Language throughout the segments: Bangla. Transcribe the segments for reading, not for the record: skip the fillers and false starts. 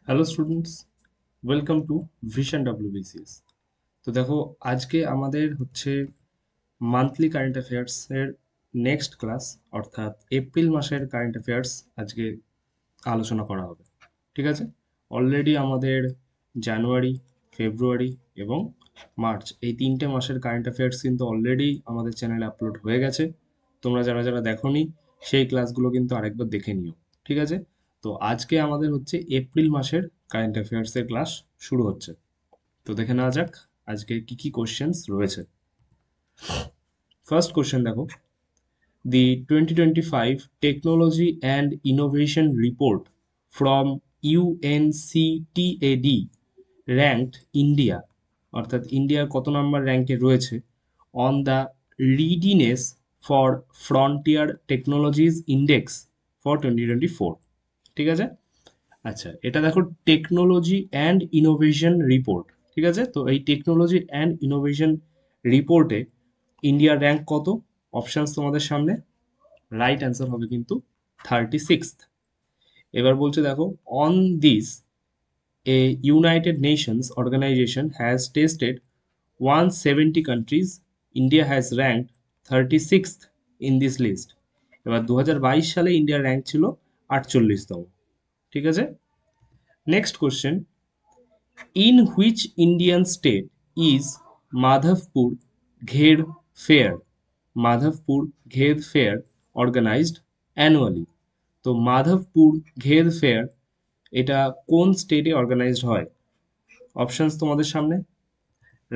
Hello students, welcome to vision WBCS. তো দেখো, আজকে আমাদের হচ্ছে মান্থলি কারেন্ট অ্যাফেয়ার্সের নেক্সট ক্লাস, অর্থাৎ এপ্রিল মাসের কারেন্ট অ্যাফেয়ার্স আজকে আলোচনা করা হবে। ঠিক আছে? অলরেডি আমাদের জানুয়ারি, ফেব্রুয়ারি এবং মার্চ এই তিনটে মাসের কারেন্ট অ্যাফেয়ার্স কিন্তু অলরেডি আমাদের চ্যানেলে আপলোড হয়ে গেছে। তোমরা যারা যারা দেখোনি সেই ক্লাসগুলো কিন্তু আরেকবার দেখে নিও। ঠিক আছে? তো আজকে আমাদের হচ্ছে এপ্রিল মাসের কারেন্ট অ্যাফেয়ার্সের ক্লাস শুরু হচ্ছে। তো দেখে নেওয়া যাক আজকে কি কি কোশ্চেন্স রয়েছে। ফার্স্ট কোশ্চেন দেখো, the 2025 Technology and Innovation Report from UNCTAD ranked India, অর্থাৎ ইন্ডিয়ার কত নাম্বার র্যাঙ্কে রয়েছে on the readiness for frontier technologies index for 2024। ঠিক আছে? আচ্ছা, এটা দেখো টেকনোলজি অ্যান্ড ইনোভেশন রিপোর্ট। ঠিক আছে? তো এই টেকনোলজি অ্যান্ড ইনোভেশন রিপোর্টে ইন্ডিয়ার র্যাঙ্ক কত? অপশানস তোমাদের সামনে। রাইট অ্যান্সার হবে কিন্তু 36th। এবার বলছে দেখো, on this a United Nations organisation has tested 170 countries. India has ranked 36th in this list. এবার 2022 সালে ইন্ডিয়ার র্যাঙ্ক ছিল 48তম। ঠিক আছে? Next question, in which Indian state is Madhavpur ঘের ফেয়ার, মাধবপুর ঘের ফেয়ার অর্গানাইজড অ্যানুয়ালি। তো মাধবপুর ঘের ফেয়ার এটা কোন স্টেটে অর্গানাইজড হয়? অপশনস তোমাদের সামনে।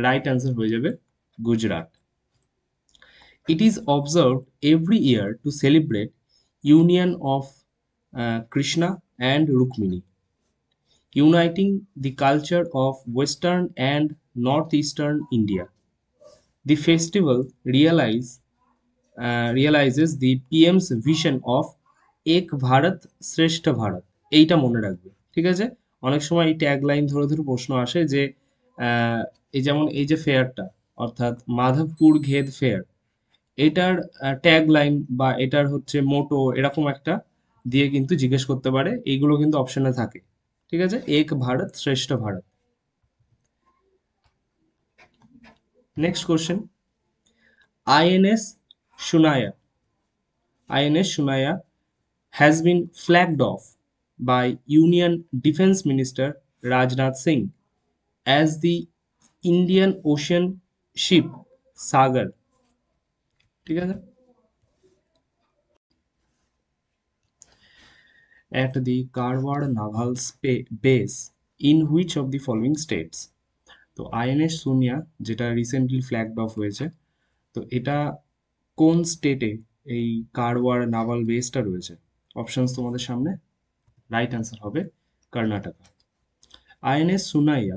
রাইট অ্যান্সার হয়ে যাবে Gujarat. It is observed every year to celebrate union of Krishna and Rukmini, uniting the culture of western and north eastern India. The festival realizes the PM's vision of এক ভারত শ্রেষ্ঠ ভারত। এইটা মনে রাখবে। ঠিক আছে? অনেক সময় এই ট্যাগ লাইন ধরে ধরে প্রশ্ন আসে যে এই যেমন এই যে ফেয়ারটা, অর্থাৎ মাধবপুর ঘেদ ফেয়ার, এটার ট্যাগ লাইন বা এটার হচ্ছে মোটো এরকম একটা দিয়ে কিন্তু জিজ্ঞেস করতে পারে। এইগুলো কিন্তু অপশনে থাকে। ঠিক আছে? Ek Bharat Shreshtha Bharat. Next question, INS Sunayna, INS Shunaya has been flagged off by Union Defence Minister Rajnath Singh as the Indian Ocean ship Sagar. ঠিক আছে? At the Karwar Naval Base in which of the following states? তো আইএনএস সুনিয়া যেটা রিসেন্টলি ফ্ল্যাগড অফ হয়েছে, তো এটা কোন স্টেটে এই কারওয়ার নাভাল বেসটা রয়েছে? অপশনস তোমাদের সামনে। রাইট অ্যান্সার হবে Karnataka. INS Sunaya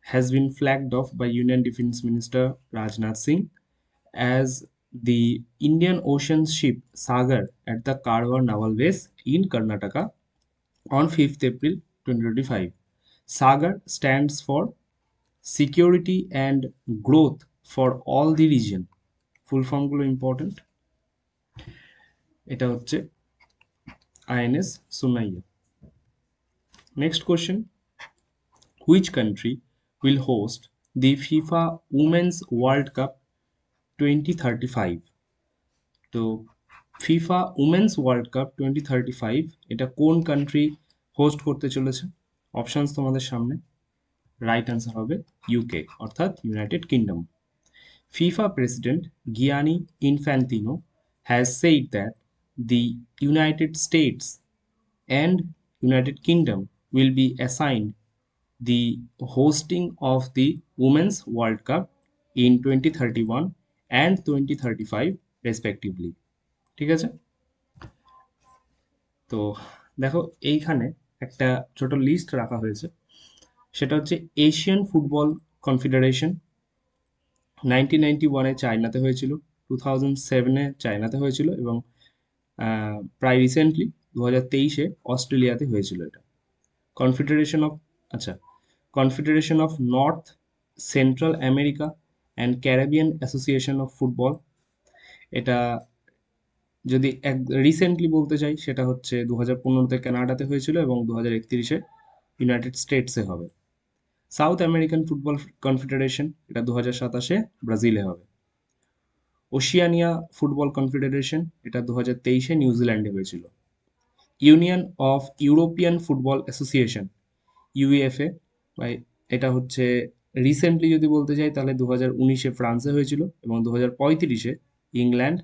has been flagged off by Union Defence Minister Rajnath Singh as the Indian Ocean ship Sagar at the Karwar Naval Base in Karnataka on 5th April 2025. Sagar stands for security and growth for all the region. Full ফর্মগুলো ইম্পর্টেন্ট। এটা হচ্ছে INS Sunayna. Next question, which country will host the FIFA Women's World Cup 2035? তো ফিফা উমেন্স ওয়ার্ল্ড কাপ 2035 এটা কোন কান্ট্রি হোস্ট করতে চলেছে? অপশনস তোমাদের সামনে। রাইট অ্যান্সার হবে ইউকে, অর্থাৎ United kingdom. FIFA President Gianni Infantino has said that the United States and United Kingdom will be assigned the hosting of the Women's World Cup in 2031 and 2035 respectively. ঠিক আছে? তো দেখো, এইখানে একটা ছোট লিস্ট রাখা হয়েছে। সেটা হচ্ছে এশিয়ান ফুটবল কনফেডারেশন 1991-এ চায়নাতে হয়েছিল, 2007-এ চায়নাতে হয়েছিল এবং প্রায় রিসেন্টলি 2023-এ অস্ট্রেলিয়াতে হয়েছিল এটা। কনফেডারেশন অফ আচ্ছা confederation of north central America and Caribbean association of football, এটা যদি এক রিসেন্টলি বলতে চাই সেটা হচ্ছে 2015-তে কানাডাতে হয়েছিল এবং 2031-এ ইউনাইটেড স্টেটসে হবে। সাউথ আমেরিকান ফুটবল কনফেডারেশন, এটা 2027-এ ব্রাজিলে হবে। ওশিয়ানিয়া ফুটবল কনফেডারেশন, এটা 2023-এ নিউজিল্যান্ডে হয়েছিল। Union of European football association, UEFA, বা এটা হচ্ছে রিসেন্টলি যদি বলতে চাই তাহলে 2019-এ ফ্রান্সে হয়েছিল, এবং 2035-এ ইংল্যান্ড,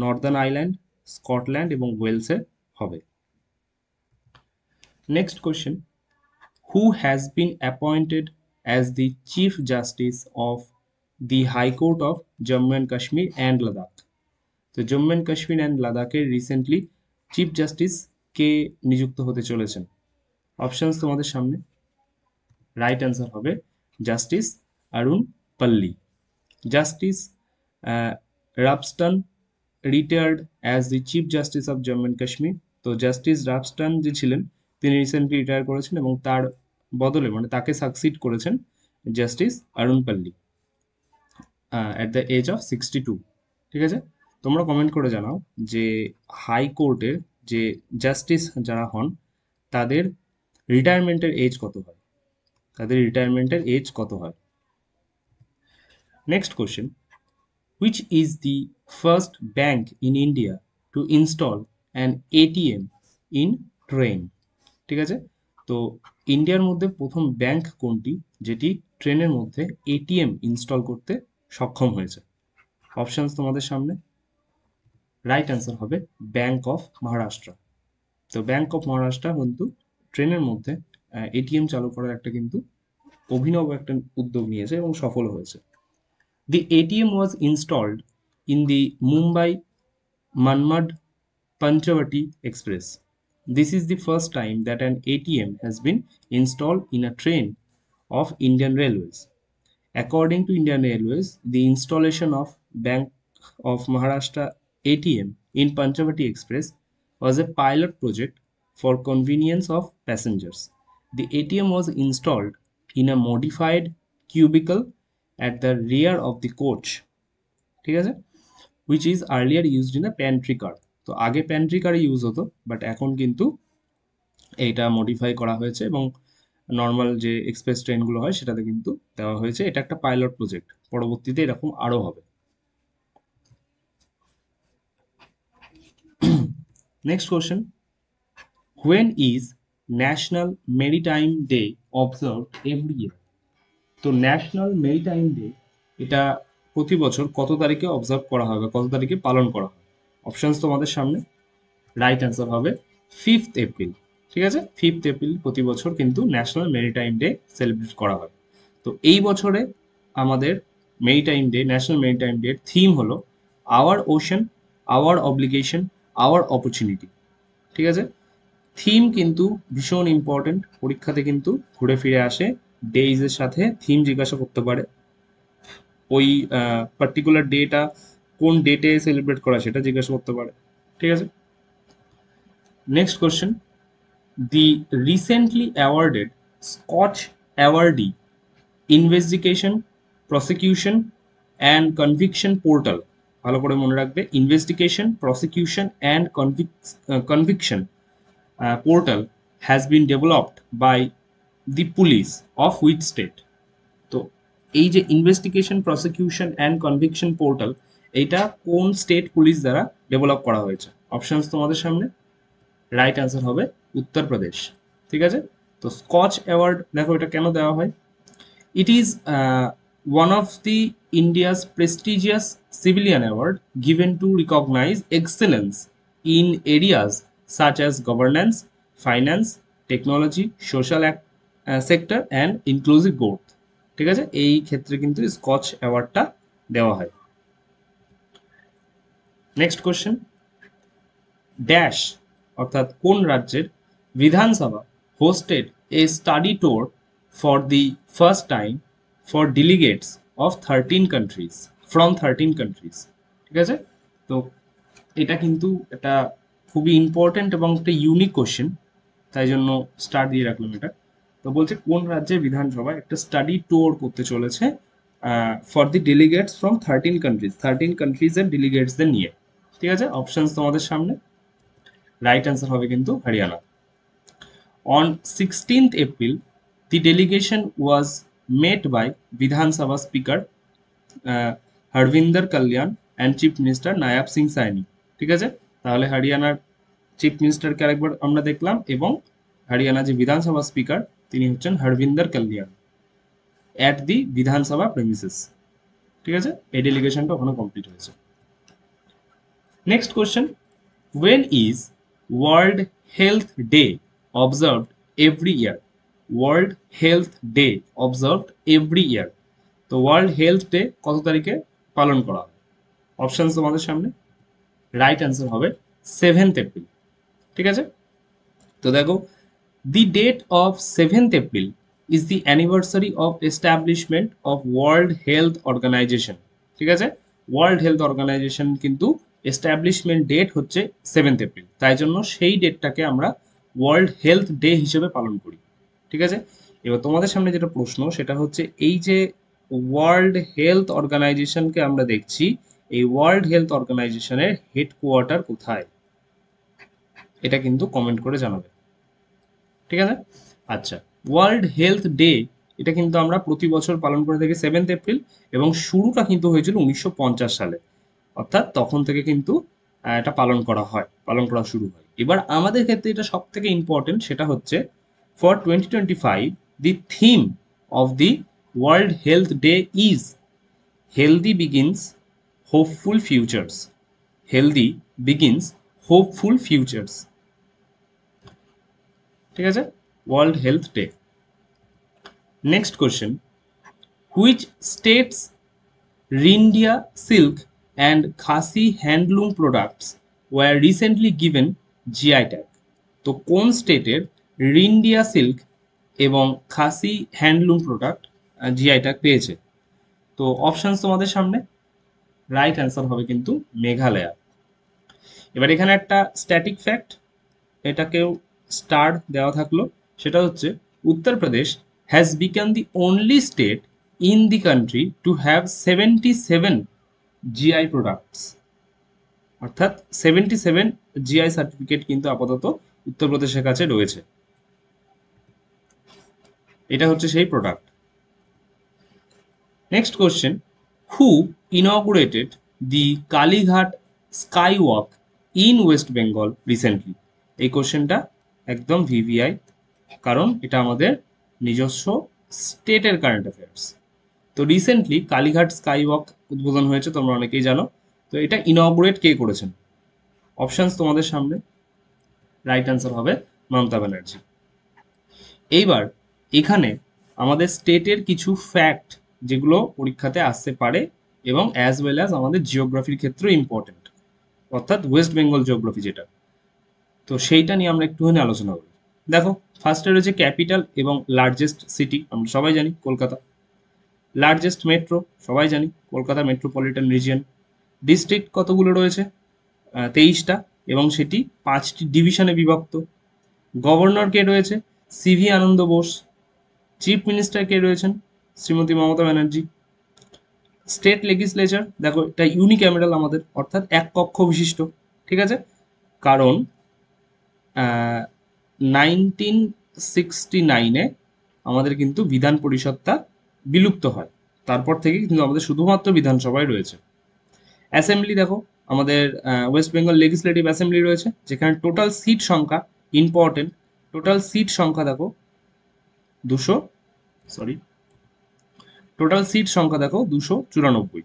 নর্দার্ন আয়ারল্যান্ড, স্কটল্যান্ড এবং ওয়েলসে হবে। Next question, who has been appointed as the Chief Justice of the High Court of Jammu and Kashmir and Ladakh? তো জম্মু অ্যান্ড কাশ্মীর অ্যান্ড লাদাখের রিসেন্টলি চিফ জাস্টিস কে নিযুক্ত হতে চলেছেন? অপশনস তোমাদের সামনে। রাইট অ্যান্সার হবে justice Arun Palli. Justice Rabstan retired as the chief justice of Jammu and Kashmir. তো জাস্টিস রাবস্টান যে ছিলেন তিনি রিসেন্টলি রিটায়ার করেছেন, এবং তার বদলে মানে তাকে সাকসিড করেছেন জাস্টিস অরুণ পল্লী অ্যাট দ্য এজ অফ 62। ঠিক আছে, তোমরা কমেন্ট করে জানাও যে হাইকোর্টের যে জাস্টিস যারা হন তাদের রিটায়ারমেন্টের এজ কত হয়, তাদের রিটায়ারমেন্টের এজ কত হয়। Next question, which is the first bank in India to install an ATM in train? ঠিক আছে, তো ইন্ডিয়ার মধ্যে প্রথম ব্যাংক কোনটি যেটি ট্রেনের মধ্যে এটিএম ইনস্টল করতে সক্ষম হয়েছে? অপশনস তোমাদের সামনে। রাইট অ্যান্সার হবে ব্যাংক অফ মহারাষ্ট্র। তো ব্যাংক অফ মহারাষ্ট্র কিন্তু ট্রেনের মধ্যে এটিএম চালু করার একটা কিন্তু অভিনব একটা উদ্যোগ নিয়েছে এবং সফল হয়েছে। The ATM was installed in the Mumbai Manmad Panchavati Express. This is the first time that an ATM has been installed in a train of Indian Railways. According to Indian Railways, the installation of Bank of Maharashtra ATM in Panchavati Express was a pilot project for convenience of passengers. The ATM was installed in a modified cubicle at the rear of the coach, ঠিক আছে, which is earlier used in a pantry car. তো আগে প্যান্ট্রি কারে ইউজ হতো, বাট এখন কিন্তু এইটা মডিফাই করা হয়েছে এবং নর্মাল যে এক্সপ্রেস ট্রেনগুলো হয় সেটাতে কিন্তু দেওয়া হয়েছে। এটা একটা পাইলট প্রজেক্ট, পরবর্তীতে এরকম আরও হবে। Next question, when is national maritime day observed every year? তো ন্যাশনাল মেরিটাইম ডে এটা প্রতি বছর কত তারিখে অবজার্ভ করা হবে, কত তারিখে পালন করা হয়? অপশনস তোমাদের সামনে। রাইট অ্যান্সার হবে 5th এপ্রিল। ঠিক আছে, 5th এপ্রিল প্রতি বছর কিন্তু ন্যাশনাল মেরিটাইম ডে সেলিব্রেট করা হয়। তো এই বছরে আমাদের maritime day, national maritime day theme হলো our ocean, our obligation, our opportunity. ঠিক আছে, থিম কিন্তু ভীষণ ইম্পর্টেন্ট, পরীক্ষাতে কিন্তু ঘুরে ফিরে আসে, ডেইজের সাথে থিম জিজ্ঞাসা করতে পারে, ওই পার্টিকুলার ডেটা কোন ডেটে সেলিব্রেট করা সেটা জিজ্ঞাসা করতে পারে। ঠিক আছে, next question, the recently awarded Scotch Awardee Investigation, Prosecution and Conviction Portal, ভালো করে মনে রাখবে, investigation, prosecution and conviction portal has been developed by the police of which state? তো এই যে investigation, prosecution and conviction portal, এইটা কোন স্টেট পুলিশ দ্বারা ডেভেলপ করা হয়েছে? অপশনস তোমাদের সামনে। রাইট অ্যান্সার হবে উত্তরপ্রদেশ। ঠিক আছে, তো স্কচ অ্যাওয়ার্ড দেখো এটা কেন দেওয়া হয়। It is one of the India's prestigious civilian award given to recognise excellence in areas such as governance, finance, technology, social sector and inclusive growth. ঠিক আছে, এই ক্ষেত্রে কিন্তু স্কচ অ্যাওয়ার্ডটা দেওয়া হয়। নেক্সট কোশ্চেন, ড্যাশ অর্থাৎ কোন রাজ্যের বিধানসভা hosted a study tour for the first time for delegates of 13 countries from 13 countries? ঠিক আছে, তো এটা কিন্তু একটা খুবই ইম্পর্টেন্ট এবং একটা ইউনিক কোশ্চেন, তাই জন্য স্টার দিয়ে রাখলাম এটা। তো বলছে কোন রাজ্যের বিধানসভা একটা স্টাডি ট্যুর করতে চলেছে for the delegates from 13 countries, 13 কান্ট্রিজের ডেলিগেটসদের নিয়ে। ঠিক আছে, অপশনস তোমাদের সামনে। রাইট অ্যান্সার হবে কিন্তু Haryana. On 16th April, the delegation was met by Vidhan Sabha Speaker Harvinder Kalyan and chief minister Nayab Singh Saini. ঠিক আছে, তাহলে হরিয়ানার চিফ মিনিস্টারকে আরেকবার আমরা দেখলাম, এবং হরিয়ানা যে বিধানসভা স্পিকার তিনি হচ্ছেন হরভিন্দর কল্যাণ অ্যাট দি বিধানসভা প্রেমিসেস। ঠিক আছে, এই ডেলিগেশনটা ওখানে কমপ্লিট হয়েছে। Next question, when is World Health Day observed every year? World Health Day observed every year. তো ওয়ার্ল্ড হেলথ ডে কত তারিখে পালন করা হয়? অপশনস তোমাদের সামনে, রাইট অ্যান্সার হবে 7th এপ্রিল। ঠিক আছে, তো দেখো, the date of 7th April is the anniversary of establishment of World Health Organization. ঠিক আছে, ওয়ার্ল্ড হেলথ অর্গানাইজেশন কিন্তু এস্টাবলিশমেন্ট ডেট হচ্ছে 7th এপ্রিল, তাই জন্য সেই ডেটটাকে আমরা ওয়ার্ল্ড হেলথ ডে হিসেবে পালন করি। ঠিক আছে, এবার তোমাদের সামনে যেটা প্রশ্ন সেটা হচ্ছে, এই যে ওয়ার্ল্ড হেলথ অর্গানাইজেশনকে আমরা দেখছি, এই ওয়ার্ল্ড হেলথ অর্গানাইজেশনের হেডকোয়ার্টার কোথায়? এটা কিন্তু কমেন্ট করে জানাবে। ঠিক আছে, আচ্ছা, ওয়ার্ল্ড হেলথ ডে এটা কিন্তু আমরা প্রতি বছর পালন করে থাকি 7th এপ্রিল, এবং শুরুটা কিন্তু হয়েছিল 1950 সালে, অর্থাৎ তখন থেকে কিন্তু এটা পালন করা হয়, পালন করা শুরু হয়। এবার আমাদের ক্ষেত্রে এটা সব থেকে ইম্পর্টেন্ট, সেটা হচ্ছে for 2025 the theme of the world health day is healthy beginnings hopeful futures. Healthy beginnings hopeful futures. ঠিক আছে, world health day. Next question, which states Ryndia silk and Khasi handloom products were recently given GI tag? তো কোন স্টেটের রিন্ডিয়া সিল্ক এবং Khasi handloom product GI tag পেয়েছে? তো অপশনস তোমাদের সামনে, রাইট অ্যান্সার হবে কিন্তু মেঘালয়া। এবার এখানে একটা স্ট্যাটিক ফ্যাক্ট, এটাকেও স্টার দেওয়া থাকলো, সেটা হচ্ছে Uttar Pradesh has become the only state in the country to have 77 GI products, অর্থাৎ 77 জিআই সার্টিফিকেট কিন্তু আপাতত উত্তরপ্রদেশের কাছে রয়েছে। এটা হচ্ছে সেই product. Next question, who inaugurated the Kalighat sky walk in West Bengal recently? এই কোশ্চেনটা একদম ভিভিআই, কারণ এটা আমাদের নিজস্ব স্টেটের কারেন্ট অ্যাফেয়ার্স। তো রিসেন্টলি কালীঘাট স্কাই ওয়াক উদ্বোধন হয়েছে, তোমরা অনেকেই জানো। তো এটা ইনঅগুরেট কে করেছেন? অপশনস তোমাদের সামনে, রাইট অ্যান্সার হবে মমতা ব্যানার্জি। এইবার এখানে আমাদের স্টেটের কিছু ফ্যাক্ট যেগুলো পরীক্ষাতে আসতে পারে, এবং অ্যাজ ওয়েল অ্যাজ আমাদের জিওগ্রাফির ক্ষেত্রেও ইম্পর্টেন্ট, অর্থাৎ ওয়েস্ট বেঙ্গল জিওগ্রাফি যেটা, তো সেইটা নিয়ে আমরা একটুখানি আলোচনা করি। দেখো, ফার্স্টে রয়েছে ক্যাপিটাল এবং লার্জেস্ট সিটি, আমরা সবাই জানি কলকাতা। লার্জেস্ট মেট্রো সবাই জানি কলকাতা মেট্রোপলিটন রিজিয়ন। ডিস্ট্রিক্ট কতগুলো রয়েছে? 23টা, এবং সেটি 5টি ডিভিশনে বিভক্ত। গভর্নর কে রয়েছে? সিভি আনন্দ বোস। চিফ মিনিস্টার কে রয়েছেন? শ্রীমতী মমতা ব্যানার্জি। স্টেট লেজিসলেচার দেখো, এটা ইউনিক্যামেরাল আমাদের, অর্থাৎ এক কক্ষ বিশিষ্ট। ঠিক আছে, কারণ 1969-এ আমাদের কিন্তু বিধান পরিষদটা বিলুপ্ত হয়, তারপর থেকে কিন্তু আমাদের শুধুমাত্র বিধানসভায় রয়েছে। অ্যাসেম্বলি দেখো, আমাদের ওয়েস্ট বেঙ্গল লেজিসলেটিভ অ্যাসেম্বলি রয়েছে, যেখানে টোটাল সিট সংখ্যা, ইম্পর্টেন্ট, টোটাল সিট সংখ্যা দেখো 294।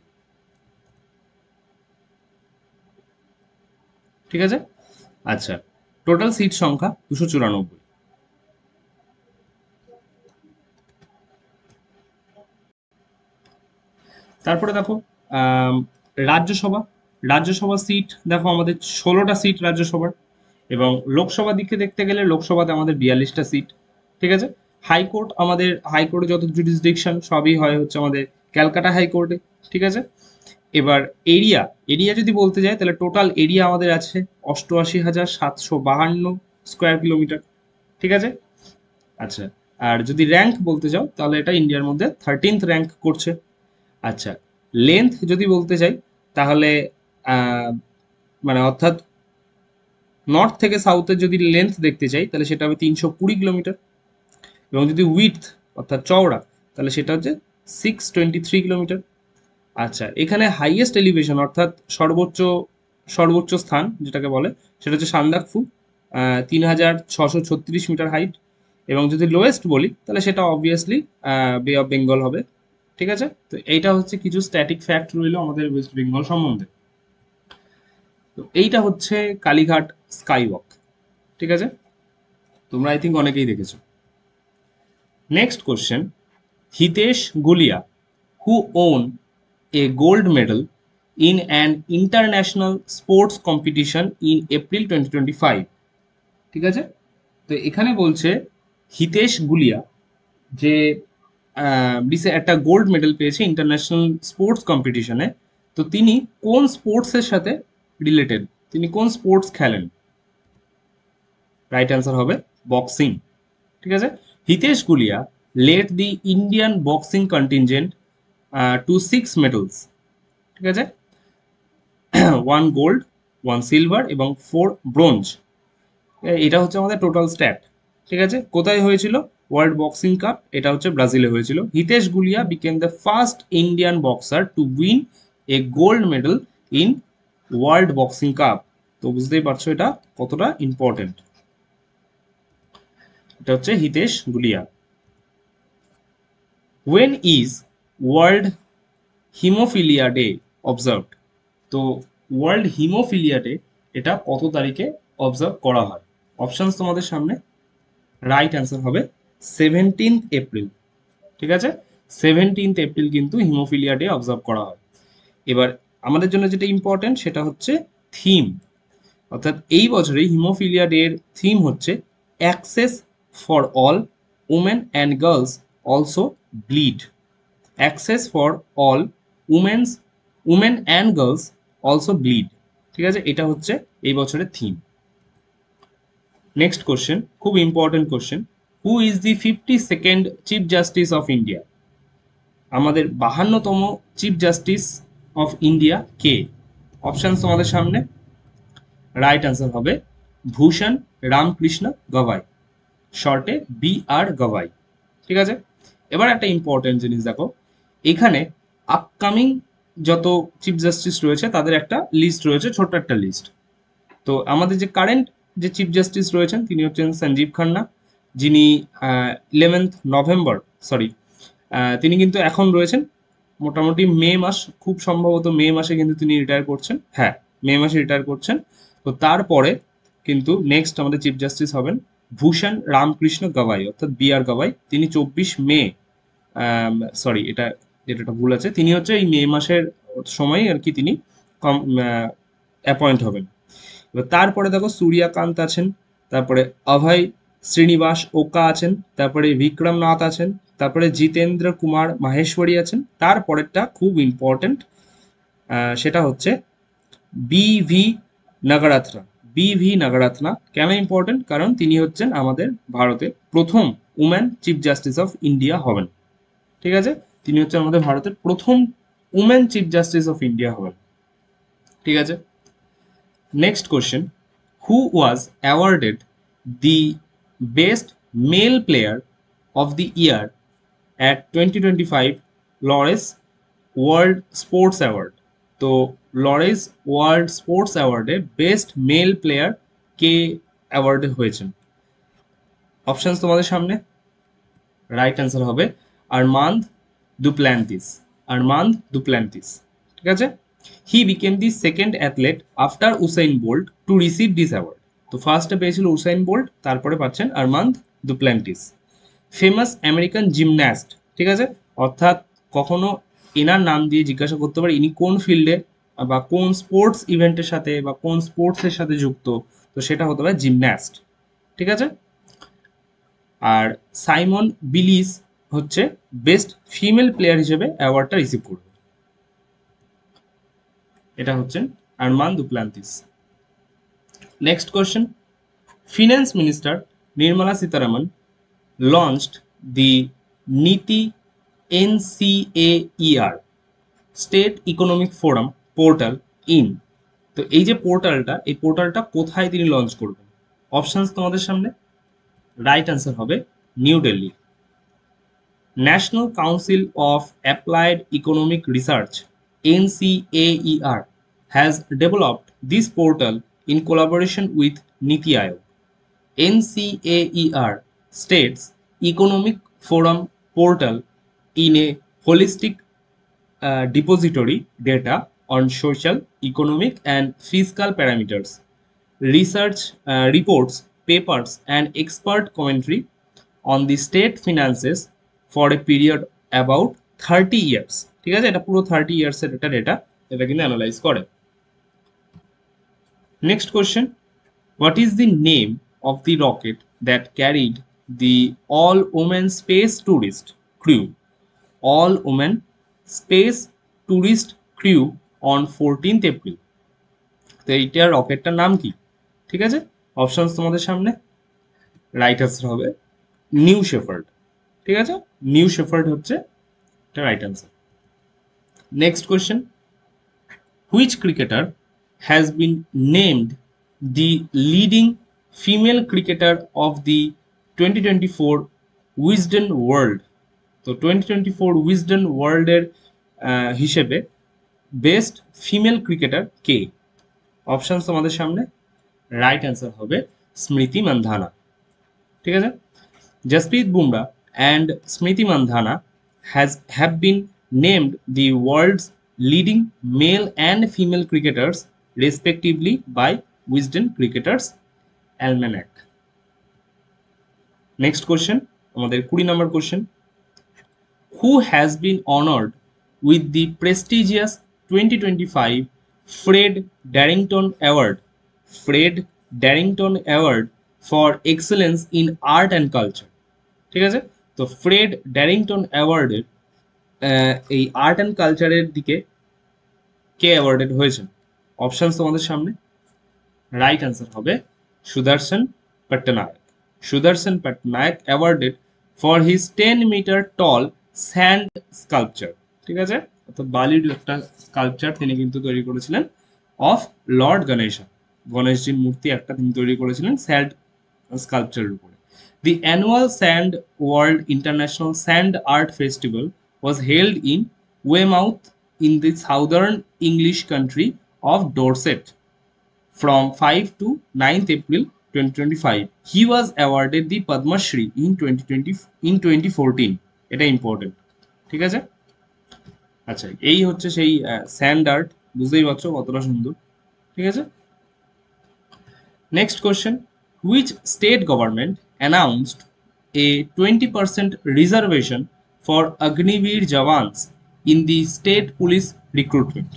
ঠিক আছে, আচ্ছা, টোটাল সিট সংখ্যা 294। তারপরে দেখো রাজ্যসভা, রাজ্যসভা সিট দেখো আমাদের 16টা সিট রাজ্যসভার, এবং লোকসভা দিকে দেখতে গেলে লোকসভাতে আমাদের 42টা সিট। ঠিক আছে, হাইকোর্ট, আমাদের হাইকোর্টে যত জুডিসডিকশন সবই হয় হচ্ছে আমাদের ক্যালকাটা হাইকোর্টে। ঠিক আছে, এবার এরিয়া, এরিয়া যদি বলতে যাই তাহলে টোটাল এরিয়া আমাদের আছে 88,752 স্কোয়ার কিলোমিটার। ঠিক আছে, আচ্ছা, আর যদি র্যাঙ্ক বলতে যাও তাহলে এটা ইন্ডিয়ার মধ্যে 13th র্যাঙ্ক করছে। আচ্ছা, লেন্থ যদি বলতে চাই তাহলে মানে অর্থাৎ নর্থ থেকে সাউথের যদি লেন্থ দেখতে চাই তাহলে সেটা হবে 320 কিলোমিটার, এবং যদি উইথ অর্থাৎ চওড়া তাহলে সেটা হচ্ছে 623 কিলোমিটার। আচ্ছা, এখানে হাইয়েস্ট এলিভেশন অর্থাৎ সর্বোচ্চ সর্বোচ্চ স্থান যেটাকে বলে সেটা হচ্ছে সান্দাকফু, 3636 মিটার হাইট। এবং যদি লোয়েস্ট বলি তাহলে সেটা অবভিয়াসলি বে অফ বেঙ্গল হবে। ঠিক আছে, তো এইটা হচ্ছে কিছু স্ট্যাটিক ফ্যাক্ট রইলো আমাদের ওয়েস্ট বেঙ্গল সম্বন্ধে। তো এইটা হচ্ছে কালীঘাট স্কাই ওয়াক। ঠিক আছে, তোমরা আই থিঙ্ক অনেকেই দেখেছো। Next question, Hitesh Gulia who won a gold medal in an international sports competition in April 2025। ঠিক আছে, তো এখানে বলছে হিতেশ গুলিয়া যে একটা গোল্ড মেডেল পেয়েছে ইন্টারন্যাশনাল স্পোর্টস কম্পিটিশনে। তো তিনি কোন স্পোর্টসের সাথে রিলেটেড, তিনি কোন স্পোর্টস খেলেন? রাইট অ্যান্সার হবে বক্সিং। ঠিক আছে, Hitesh Gulia led the Indian boxing contingent to 6 medals. ঠিক আছে, 1 গোল্ড, 1 সিলভার এবং 4 ব্রোঞ্জ। এটা হচ্ছে আমাদের টোটাল স্ট্যাট। ঠিক আছে, কোথায় হয়েছিল? ওয়ার্ল্ড বক্সিং কাপ, এটা হচ্ছে ব্রাজিলে হয়েছিল। Hitesh Gulia became the first Indian boxer to win a gold medal in world boxing cup. তো বুঝতেই পারছো এটা কতটা ইম্পর্টেন্ট। এটা হচ্ছে Hitesh Gulia. When is world haemophilia day observed? তো ওয়ার্ল্ড হিমোফিলিয়া ডে এটা কত তারিখে অবজার্ভ করা হয়? অপশনস তোমাদের সামনে। রাইট অ্যান্সার হবে 17 এপ্রিল। ঠিক আছে, 17 এপ্রিল কিন্তু হিমোফিলিয়া ডে অবজার্ভ করা হয়। এবার আমাদের জন্য যেটা ইম্পর্টেন্ট সেটা হচ্ছে থিম, অর্থাৎ এই বছরে হিমোফিলিয়া ডে এর থিম হচ্ছে access for all, women and girls also bleed. Access for all, women's women and girls also bleed. ঠিক আছে, এটা হচ্ছে এই বছরের থিম। নেক্সট কোশ্চেন, খুব important question, who is the 52nd chief justice of India? আমাদের 52তম চিফ জাস্টিস অফ ইন্ডিয়া কে? অপশনস তোমাদের সামনে। রাইট অ্যান্সার হবে ভূষণ রামকৃষ্ণ গভাই, শর্টে BR গভাই। ঠিক আছে, এবার একটা ইম্পর্টেন্ট জিনিস দেখো, এখানে আপকামিং যত চিফ জাস্টিস রয়েছে তাদের একটা লিস্ট রয়েছে, ছোট্ট একটা লিস্ট। তো আমাদের যে কারেন্ট যে চিফ জাস্টিস রয়েছেন তিনি হচ্ছেন সঞ্জীব খান্না, যিনি 11th নভেম্বর, সরি, তিনি কিন্তু এখন রয়েছেন মোটামুটি মে মাস, খুব সম্ভবত মে মাসে কিন্তু তিনি রিটায়ার করছেন। হ্যাঁ, মে মাসে রিটায়ার করছেন। তো তারপরে কিন্তু নেক্সট আমাদের চিফ জাস্টিস হবেন ভূষণ রামকৃষ্ণ গভাই, অর্থাৎ BR গভাই। তিনি 24 মে, সরি এটা ভুল আছে, তিনি হচ্ছে এই মে মাসের সময় আর কি তিনি অ্যাপয়েন্ট হবেন। এবার তারপরে দেখো সূর্যকান্ত আছেন, তারপরে অভয় শ্রীনিবাস ওকা আছেন, তারপরে বিক্রম নাথ আছেন, তারপরে জিতেন্দ্র কুমার মাহেশ্বরী আছেন। তারপরেরটা খুব ইম্পর্টেন্ট, সেটা হচ্ছে BV নাগারাথনা। BV নাগারাথনা কেন ইম্পর্টেন্ট? কারণ তিনি হচ্ছেন আমাদের ভারতের প্রথম woman chief justice of India হবেন। ঠিক আছে, তিনি হচ্ছেন আমাদের ভারতের প্রথম woman chief justice of India হবেন। ঠিক আছে, next question, who was awarded the best male player of the year at 2025 Laureus world sports award? তো লরেস ওয়ার্ল্ড স্পোর্টস অ্যাওয়ার্ডে বেস্ট মেল প্লেয়ার কে অ্যাওয়ার্ডে হয়েছেন? অপশনস তোমাদের সামনে। রাইট অ্যান্সার হবে আরমান্দ ডুপ্ল্যান্টিস। Armand Duplantis. ঠিক আছে, he became the second athlete after Usain Bolt to receive this award. তো ফার্স্টে পেয়েছিল উসাইন বোল্ট, তারপরে পাচ্ছেন Armand Duplantis. Famous American gymnast. ঠিক আছে, অর্থাৎ কখনো এনার নাম দিয়ে জিজ্ঞাসা করতে পারে ইনি কোন ফিল্ডে বা কোন স্পোর্টস ইভেন্টের সাথে বা কোন স্পোর্টসের সাথে যুক্ত, তো সেটা হতে পারে জিমন্যাস্ট। ঠিক আছে, আর সাইমন বিলিস হচ্ছে বেস্ট ফিমেল প্লেয়ার হিসেবে অ্যাওয়ার্ডটা রিসিভ করবে। এটা হচ্ছেন Arman Duplantis. Next question, finance minister Nirmala Sitharaman launched the NITI NCAER State Economic Forum portal in তো এই যে পোর্টালটা, এই পোর্টালটা কোথায় তিনি লঞ্চ করবেন? অপশনস তোমাদের সামনে। রাইট অ্যান্সার হবে new Delhi. National council of applied economic research NCAER has developed this portal in collaboration with Niti Aayog. NCAER states economic forum portal in a holistic depository data on social, economic, and fiscal parameters, research reports, papers, and expert commentary on the state finances for a period about 30 years. ঠিক আছে, এটা পুরো 30 ইয়ার্স এর একটা ডেটা, এটা কিন্তু অ্যানালাইজ করে। Next question, what is the name of the rocket that carried the all women space tourist crew, all women space tourist crew on 14th April? তো এইটার রকেটটার নাম কি? ঠিক আছে, অপশনস তোমাদের সামনে। রাইট অ্যান্সার হবে নিউ শেফার্ড। ঠিক আছে, নিউ শেফার্ড হচ্ছে এটা right answer. Next question, which cricketer has been named the leading female cricketer of the 2024 Wisden world? তো 2024 উইজডেন ওয়ার্ল্ডের হিসেবে বেস্ট ফিমেল ক্রিকেটার কে? অপশনস তোমাদের সামনে। রাইট অ্যান্সার হবে স্মৃতি মান্ধানা। ঠিক আছে, Jasprit Bumrah and Smriti Mandhana have been named the world's leading male and female cricketers respectively by Wisden Cricketers Almanac. Next question, আমাদের 20 number question. Who has been honored with the prestigious 2025 Fred Darrington Award? Fred Darrington Award for excellence in art and culture. ঠিক আছে, তো ফ্রেড ড্যারিংটন অ্যাওয়ার্ডের এই আর্ট অ্যান্ড কালচারের দিকে কে অ্যাওয়ার্ডেড হয়েছেন? অপশনস তোমাদের সামনে। রাইট অ্যান্সার হবে Sudarshan Pattnaik. Sudarshan Pattnaik awarded for his 10 metre tall sand sculpture. ঠিক আছে, অর্থাৎ বালির একটা স্কাল্পচার তিনি কিন্তু তৈরি করেছিলেন অফ লর্ড গণেশা, গণেশজির মূর্তি একটা তিনি তৈরি করেছিলেন স্যান্ড স্কাল্পচারের উপরে। The annual Sand World International Sand Art Festival was held in Weymouth in the southern English country of Dorset from 5 to 9th April 2025. He was awarded the Padma Shri in 2014. এটা ইম্পর্টেন্ট। ঠিক আছে, আচ্ছা এই হচ্ছে সেই স্যান্ড আর্ট, বুঝতেই পারছো কতটা সুন্দর। ঠিক আছে, next question, which state government announced a 20% reservation for Agniveer Jawans in the state police recruitment?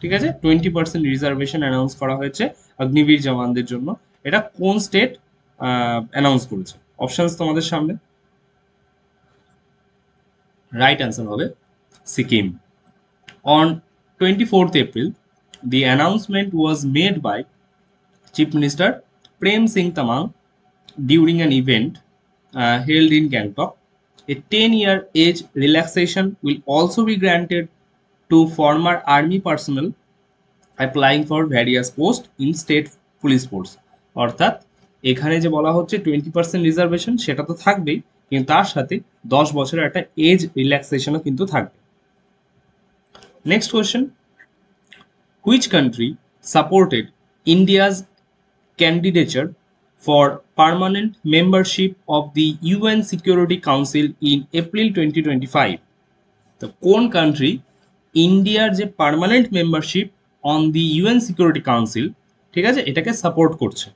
ঠিক আছে, 20% রিজার্ভেশন অ্যানাউন্স করা হয়েছে অগ্নিবীর জওয়ানদের জন্য। এটা কোন স্টেট অ্যানাউন্স করেছে? অপশনস তোমাদের সামনে। রাইট অ্যান্সার হবে Sikkim. On 24th April, the announcement was made by Chief Minister Prem Singh Tamang during an event held in Gangtok. A 10-year age relaxation will also be granted to former army personnel applying for various posts in state police force. অর্থাৎ এখানে যে বলা হচ্ছে 20% রিজার্ভেশন, সেটা তো থাকবেই, কিন্তু তার সাথে 10 বছরের একটা এজ রিল্যাক্সেশনও কিন্তু থাকবে। Next question, which country supported India's candidature for permanent membership of the UN Security Council in April 2025? তো কোন কান্ট্রি ইন্ডিয়ার যে permanent membership on the UN security council, ঠিক আছে, এটাকে সাপোর্ট করছে?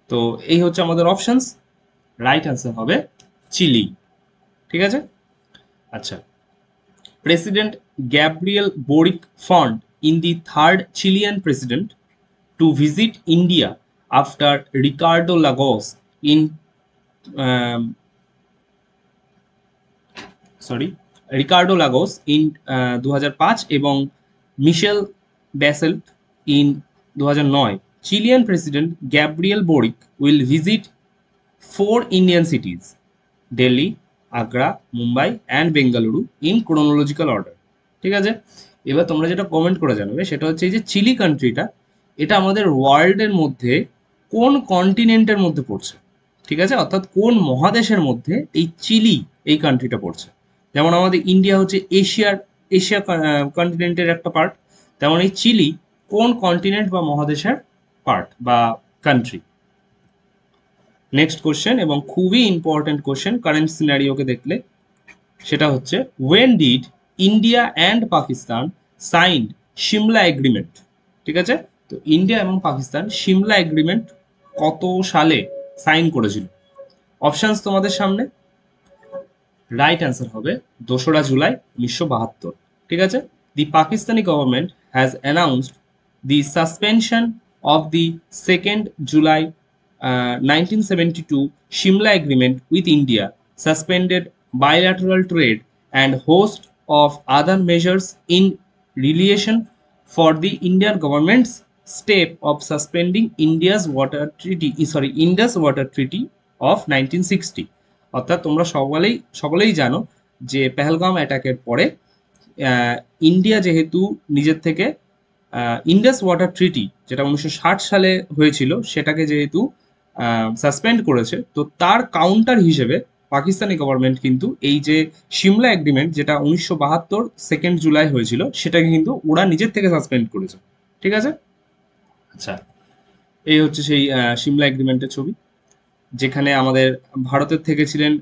তো এই হচ্ছে আমাদের অপশনস। রাইট অ্যান্সার হবে চিলি। ঠিক আছে, আচ্ছা, president Gabriel boric fond in the third Chilean president to visit India after Ricardo Lagos in Ricardo Lagos in 2005 এবং মিশেল ব্যাসেল্ট in 2009. Chilean President Gabriel Boric will visit 4 Indian cities: Delhi, Agra, Mumbai and Bengaluru in chronological order. ঠিক আছে, এবার তোমরা যেটা কমেন্ট করে জানাবে সেটা হচ্ছে এই যে চিলি কান্ট্রিটা, এটা আমাদের ওয়ার্ল্ডের মধ্যে কোন কন্টিনেন্টের মধ্যে পড়ছে, ঠিক আছে, অর্থাৎ কোন মহাদেশের মধ্যে এই চিলি এই কান্ট্রিটা পড়ছে। যেমন আমাদের ইন্ডিয়া হচ্ছে এশিয়া কন্টিনেন্টের একটা পার্ট, তেমন এই চিলি কোন কন্টিনেন্ট বা মহাদেশের পার্ট বা কান্ট্রি। নেক্সট কোশ্চেন, এবং খুবই ইম্পর্টেন্ট কোশ্চেন কারেন্ট সিনারিওকে দেখলে, সেটা হচ্ছে when did India and Pakistan signed Simla agreement, ঠিক আছে। তো ইন্ডিয়া এবং পাকিস্তান সিমলা এগ্রিমেন্ট কত সালে সাইন করেছিল? অপশনস তোমাদের সামনে। রাইট অ্যান্সার হবে 2রা জুলাই 1972, ঠিক আছে। The Pakistani government has announced the suspension of the 2nd July 1972 Shimla Agreement with India, suspended bilateral trade and host of other measures in relation for the Indian government's step of suspending Indus Water Treaty of 1960। অর্থাৎ তোমরা সকলেই জানো যে পেহেলগাম অ্যাটাকের পরে ইন্ডিয়া যেহেতু নিজের থেকে ইন্ডাস ওয়াটার ট্রিটি, যেটা 1960 সালে হয়েছিল, সেটাকে যেহেতু সাসপেন্ড করেছে, তো তার কাউন্টার হিসেবে পাকিস্তানি গভর্নমেন্ট কিন্তু এই যে সিমলা এগ্রিমেন্ট, যেটা 1972 2nd জুলাই হয়েছিল, সেটাকে কিন্তু ওরা নিজের থেকে সাসপেন্ড করেছে, ঠিক আছে। আচ্ছা, এই হচ্ছে সেই সিমলা এগ্রিমেন্টের ছবি, যেখানে আমাদের ভারতের থেকে ছিলেন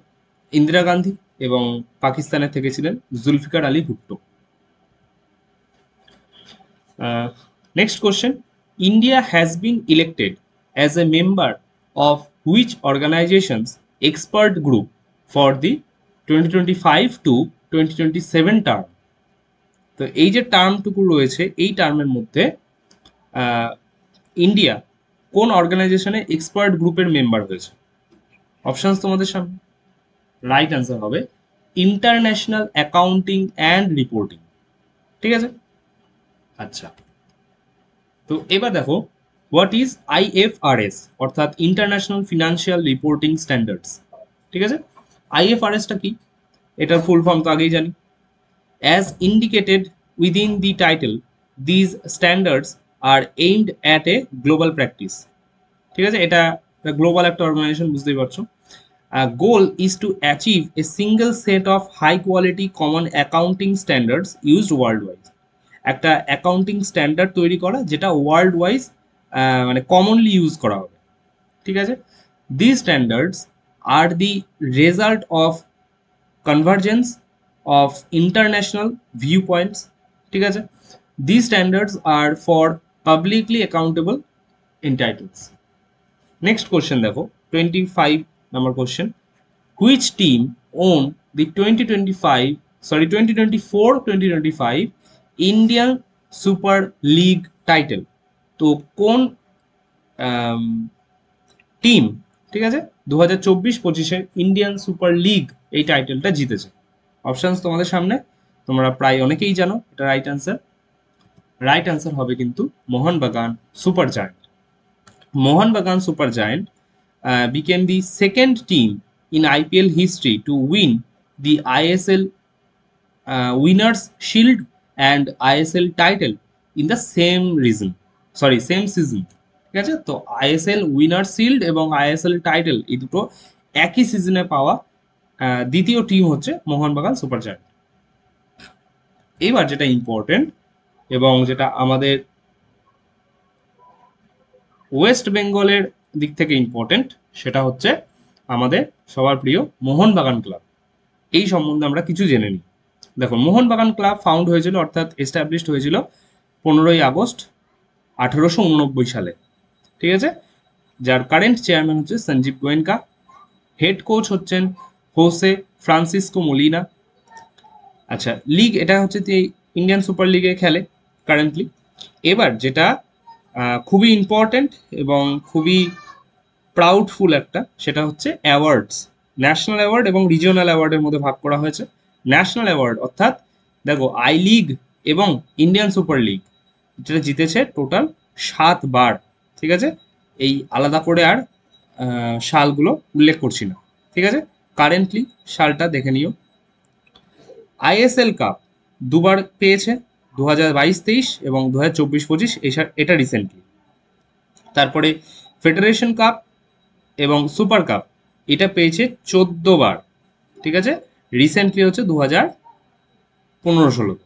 ইন্দিরা গান্ধী এবং পাকিস্তানের থেকে ছিলেন Zulfikar Ali Bhutto. Next question, India has been elected as a member of which organisation's expert group for the 2025 to 2027 term. তো এই যে টার্মটুকু রয়েছে, এই টার্মের মধ্যে ইন্ডিয়া কোন অর্গানাইজেশনে এক্সপার্ট গ্রুপের মেম্বার হয়েছে? অপশনস তোমাদের সামনে। রাইট অ্যান্সার হবে ইন্টারন্যাশনাল অ্যাকাউন্টিং অ্যান্ড রিপোর্টিং, ঠিক আছে। আচ্ছা, তো এবার দেখো হোয়াট ইজ আইএফআরএস, অর্থাৎ ইন্টারন্যাশনাল ফিনান্সিয়াল রিপোর্টিং স্ট্যান্ডার্ডস, ঠিক আছে। আইএফআরএসটা কি? এটার ফুল ফর্ম তো আগেই জানি। As indicated within the title, these standards are aimed at a global practice, ঠিক আছে। এটা গ্লোবাল একটা অর্গানাইজেশন, বুঝতেই পারছো। Goal is to achieve a single set of high quality common accounting standards used worldwide. একটা অ্যাকাউন্টিং স্ট্যান্ডার্ড তৈরি করা যেটা ওয়ার্ল্ড ওয়াইজ মানে কমনলি ইউজ করা হবে, ঠিক আছে। This standards are the result of convergence of international view points, ঠিক আছে। This standards are for publicly accountable entities. Next question দেখো, 25 number question, which team won the 2024-2025 Indian Super League title? তো কোন টিম, ঠিক আছে, 2024-25 ইন্ডিয়ান সুপার লিগ এই টাইটেলটা জিতেছে? অপশনস তোমাদের সামনে, তোমরা প্রায় অনেকেই জানো এটা রাইট অ্যান্সার। রাইট অ্যান্সার হবে কিন্তু Mohun Bagan super giant. Mohanbagan Super Giant became the second team in IPL history to win the ISL Winners Shield and ISL title in the same season, ঠিক আছে। তো ISL উইনার্স শিল্ড এবং ISL টাইটেল এই দুটো একই সিজনে পাওয়া দ্বিতীয় টিম হচ্ছে মোহনবাগান সুপার জায়ান্ট। এবার যেটা ইম্পর্টেন্ট এবং যেটা আমাদের ওয়েস্ট বেঙ্গলের দিক থেকে ইম্পর্টেন্ট, সেটা হচ্ছে আমাদের সবার প্রিয় মোহনবাগান ক্লাব। এই সম্বন্ধে আমরা কিছু জেনে নিই। দেখো, মোহনবাগান ক্লাব ফাউন্ড হয়েছিল, অর্থাৎ এস্টাবলিশড হয়েছিল 15ই আগস্ট 1889 সালে, ঠিক আছে। যার কারেন্ট চেয়ারম্যান হচ্ছে সঞ্জীব গোয়েনকা। হেড কোচ হচ্ছেন হোসে ফ্রান্সিসকো মোলিনা। আচ্ছা, লিগ এটা হচ্ছে ইন্ডিয়ান সুপার লিগে খেলে কারেন্টলি। এবার যেটা খুবই ইম্পর্টেন্ট এবং খুবই প্রাউডফুল একটা, সেটা হচ্ছে অ্যাওয়ার্ডস। ন্যাশনাল অ্যাওয়ার্ড এবং রিজিওনাল অ্যাওয়ার্ডের মধ্যে ভাগ করা হয়েছে। ন্যাশনাল অ্যাওয়ার্ড অর্থাৎ দেখো আই লিগ এবং ইন্ডিয়ান সুপার লিগ যেটা জিতেছে টোটাল 7 বার, ঠিক আছে। এই আলাদা করে আর সালগুলো উল্লেখ করছি না, ঠিক আছে। কারেন্টলি সালটা দেখে নিও। আইএসএল কাপ 2বার পেয়েছে, 2022-23 এবং 2024-25 এটা রিসেন্টলি। তারপরে ফেডারেশন কাপ এবং সুপার কাপ এটা পেয়েছে 14 বার, ঠিক আছে, রিসেন্টলি হচ্ছে 2015-16।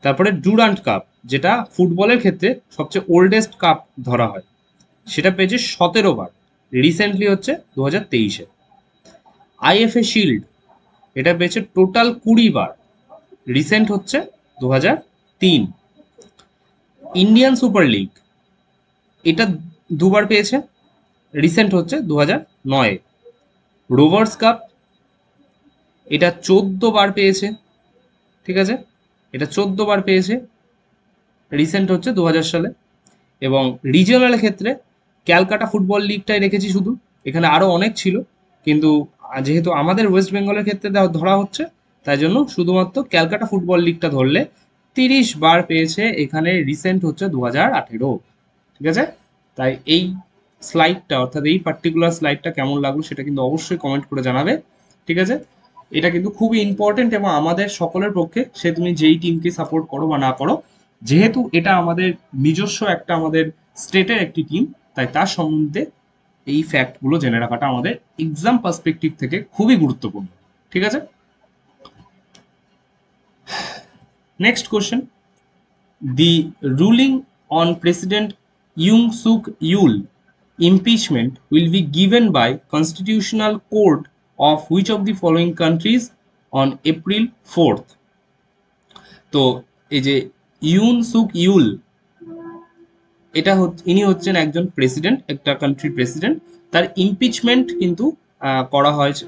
তারপরে ডুরান্ট কাপ, যেটা ফুটবলের ক্ষেত্রে সবচেয়ে ওল্ডেস্ট কাপ ধরা হয়, সেটা পেয়েছে 17 বার, রিসেন্টলি হচ্ছে 2023-এ। আইএফএ শিল্ড এটা পেয়েছে টোটাল 20 বার, রিসেন্ট হচ্ছে 2003। ইন্ডিয়ান সুপার লিগ এটা 2 বার পেয়েছে, রিসেন্ট হচ্ছে 2009-এ। রোভার্স কাপ এটা 14 বার পেয়েছে, ঠিক আছে, এটা 14 বার পেয়েছে, রিসেন্ট হচ্ছে 2000 সালে। এবং রিজিওনাল ক্ষেত্রে ক্যালকাটা ফুটবল লিগটাই রেখেছি শুধু, এখানে আরও অনেক ছিল, কিন্তু যেহেতু আমাদের ওয়েস্ট বেঙ্গলের ক্ষেত্রে ধরা হচ্ছে, তাই জন্য শুধুমাত্র ক্যালকাটা ফুটবল লিগটা ধরলে 30 বার পেয়েছে এখানে, রিসেন্ট হচ্ছে 2018। ঠিক আছে, তাই এই স্লাইডটা অর্থাৎ এই পার্টিকুলার স্লাইডটা কেমন লাগলো সেটা কিন্তু অবশ্যই কমেন্ট করে জানাবে, ঠিক আছে। এটা কিন্তু খুবই ইম্পর্টেন্ট এবং আমাদের সকলের পক্ষে, সে তুমি যেই টিমকে সাপোর্ট করো বা না করো, যেহেতু এটা আমাদের নিজস্ব একটা আমাদের স্টেটের একটি টিম, তাই তার সম্বন্ধে এই ফ্যাক্টগুলো জেনে রাখাটা আমাদের এক্সাম পার্সপেক্টিভ থেকে খুবই গুরুত্বপূর্ণ, ঠিক আছে। Next question, the ruling on president Yoon Suk Yeol impeachment will be given by constitutional court of which of the following countries on April 4th? তো এই যে ইউন সুক ইউল, এটা ইনি হচ্ছেন একজন প্রেসিডেন্ট, একটা কান্ট্রির প্রেসিডেন্ট, তার ইমপিচমেন্ট কিন্তু করা হয়েছে,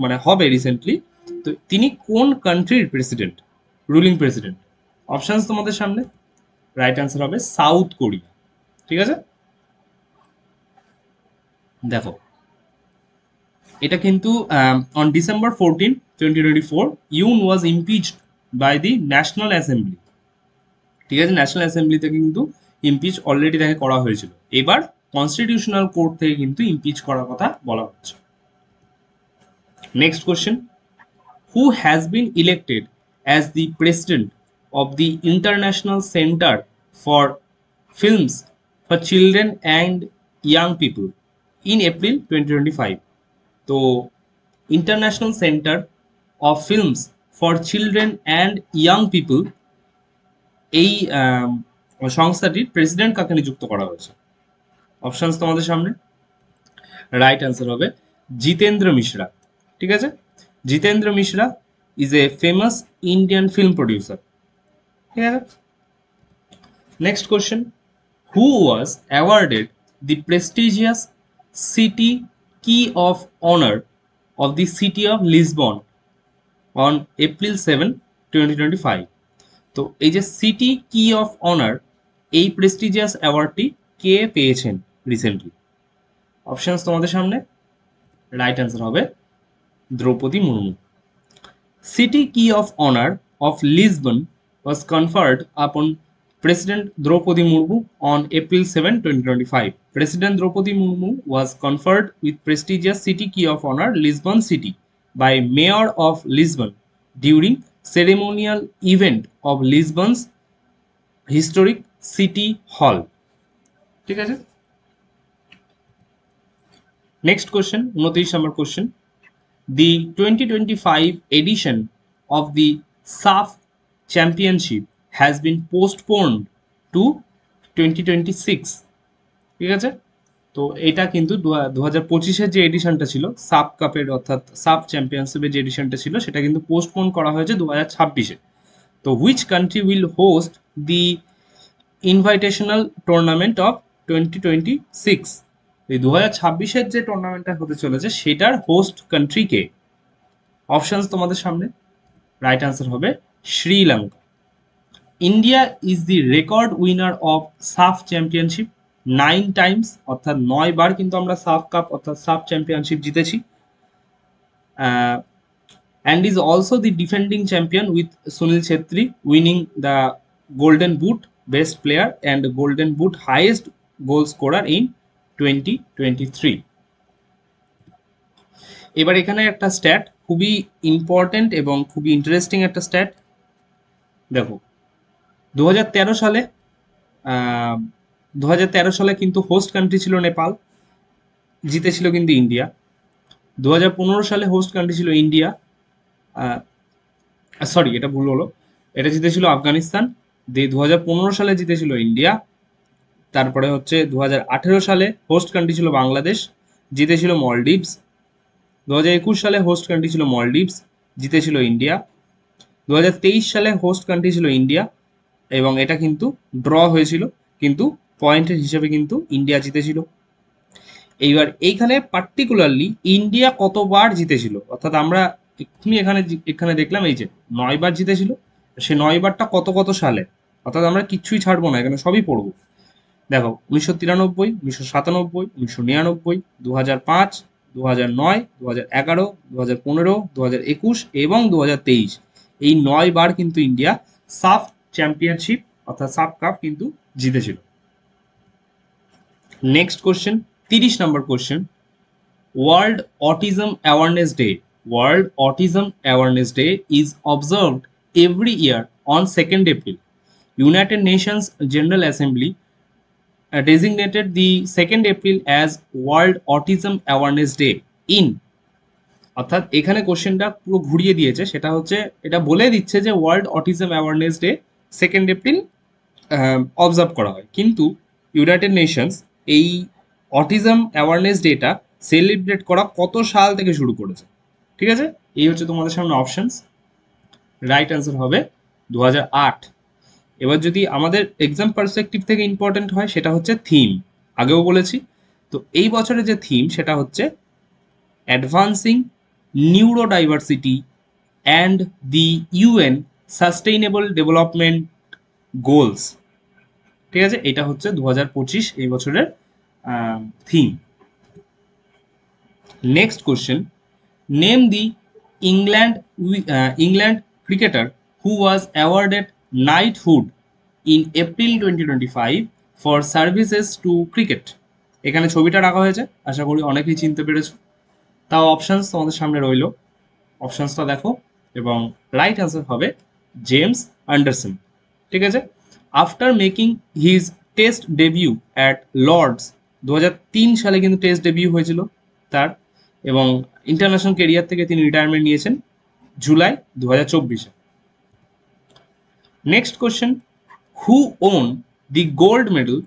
মানে হবে রিসেন্টলি। তো তিনি কোন কান্ট্রির প্রেসিডেন্ট, রুলিং প্রেসিডেন্ট? অপশনস তোমাদের সামনে, রাইট অ্যান্সার হবে সাউথ কোরিয়া, ঠিক আছে। দেখো, এটা কিন্তু on December 14, 2024 Yoon was impeached by the National Assembly, ঠিক আছে, ন্যাশনাল অ্যাসেম্বলি থেকে কিন্তু ইমপিচ অলরেডি তাকে করা হয়েছিল, এবার কনস্টিটিউশনাল কোর্ট থেকে কিন্তু ইমপিচ করার কথা বলা হচ্ছে। Next question, who has been elected as the president of the international centre for films for children and young people in April 2025? তো international centre of films for children and young people, এই সংস্থাটির প্রেসিডেন্ট কাকে নিযুক্ত করা হয়েছে? অপশনস তোমাদের সামনে, রাইট অ্যান্সার হবে জিতেন্দ্র মিশ্রা, ঠিক আছে। Jitendra Mishra is a famous Indian film producer, ঠিক আছে। Next question, who was awarded the prestigious city key of honour of the city of Lisbon on April 7, 2025? তো এই যে সিটি কি অফ অনার, এই প্রেস্টিজিয়াস অ্যাওয়ার্ডটি কে পেয়েছেন রিসেন্টলি? অপশনস তোমাদের সামনে, রাইট অ্যান্সার হবে Draupadi Murmu. City key of honour of Lisbon was conferred upon President Draupadi Murmu on April 7, 2025. President Draupadi Murmu was conferred with prestigious City Key of Honor, Lisbon City, by Mayor of Lisbon during ceremonial event of Lisbon's historic City Hall. ঠিক আছে। Next question, 29 number question. The 2025 edition of the SAF Championship has been postponed to 2026, ঠিক আছে। তো এটা কিন্তু 2025-এর যে এডিশনটা ছিল সাব কাপের অর্থাৎ সাব চ্যাম্পিয়নশিপের যে এডিশনটা ছিল সেটা কিন্তু পোস্টপোন করা হয়েছে 2026-এ। তো which country will host the invitational tournament of 2026? এই 2026-এর যে টুর্নামেন্টটা হতে চলেছে সেটার হোস্ট কান্ট্রি কে? অপশনস তোমাদের সামনে, রাইট অ্যান্সার হবে Sri Lanka. India is the record winner of সাফ চ্যাম্পিয়নশিপ 9 টাইমস, অর্থাৎ 9 বার কিন্তু আমরা সাফ কাপ অর্থাৎ সাফ চ্যাম্পিয়নশিপ জিতেছি, and is also the defending champion with Sunil Chhetri winning the golden boot best player and golden boot highest goal scorer in 2023। এবার এখানে একটা স্ট্যাট খুবই ইম্পর্টেন্ট এবং খুবই ইন্টারেস্টিং একটা স্ট্যাট, দেখো 2013 সালে 2013 সালে কিন্তু হোস্ট কান্ট্রি ছিল নেপাল, জিতেছিল কিন্তু ইন্ডিয়া। 2015 সালে হোস্ট কান্ট্রি ছিল ইন্ডিয়া, সরি এটা ভুল হলো, এটা জিতেছিল আফগানিস্তান। 2015 সালে জিতেছিল ইন্ডিয়া। তারপরে হচ্ছে 2018 সালে হোস্ট কান্ট্রি ছিল বাংলাদেশ, জিতেছিল মলডিভস। 2021 সালে হোস্ট কান্ট্রি ছিল মলডিভস, জিতেছিল ইন্ডিয়া। 2023 সালে হোস্ট কান্ট্রি ছিল ইন্ডিয়া, এবং এটা কিন্তু ড্র হয়েছিল, কিন্তু পয়েন্টের হিসেবে কিন্তু ইন্ডিয়া জিতেছিল। এইবার এইখানে পার্টিকুলারলি ইন্ডিয়া কতবার জিতেছিল, অর্থাৎ আমরা এক্ষুনি এখানে দেখলাম এই যে 9 বার জিতেছিল, সে 9 বারটা কত কত সালে, অর্থাৎ আমরা কিচ্ছুই ছাড়বো না, এখানে সবই পড়বো। দেখো 1993, 1997, 1999, 2005, 2009, 2011, 2015, 2021 এবং 2023, এই 9 বার কিন্তু ইন্ডিয়া সাফ চ্যাম্পিয়নশিপ অর্থাৎ সাফ কাপ কিন্তু জিতেছিল। Next question, 30 number question, world autism awareness day. World autism awareness day is observed every year on 2nd April. United Nations General Assembly designated the 2nd April as World Autism Awareness Day in, অর্থাৎ এখানে কোশ্চেনটা পুরো ঘুরিয়ে দিয়েছে, সেটা হচ্ছে এটা বলে দিচ্ছে যে world autism awareness day 2nd April observe করা হয়, কিন্তু ইউনাইটেড নেশনস এই অটিজম অ্যাওয়ারনেস ডেটা সেলিব্রেট করা কত সাল থেকে শুরু করেছে? ঠিক আছে, এই হচ্ছে তোমাদের সামনে অপশনস। রাইট অ্যান্সার হবে 2008। এবার যদি আমাদের এক্সাম পার্সপেক্টিভ থেকে ইম্পর্টেন্ট হয়, সেটা হচ্ছে থিম, আগেও বলেছি। তো এই বছরে যে থিম সেটা হচ্ছে advancing neurodiversity and the UN sustainable development goals. ঠিক আছে, এটা হচ্ছে 2025 এই বছরের theme. Next question, name the England cricketer who was awarded knighthood in April 2025 for services to cricket. এখানে ছবিটা রাখা হয়েছে, আশা করি অনেকেই চিনতে পেরেছো। তাও অপশানস তোমাদের সামনে রইল, অপশানসটা দেখো, এবং রাইট অ্যান্সার হবে জেমস অ্যান্ডারসন। ঠিক আছে, after making his test debut at Lord's, 2003 সালে কিন্তু টেস্ট ডেবিউ হয়েছিল তার, এবং ইন্টারন্যাশনাল কেরিয়ার থেকে তিনি রিটায়ারমেন্ট নিয়েছেন জুলাই 2024-এ। Next question, who won the gold medal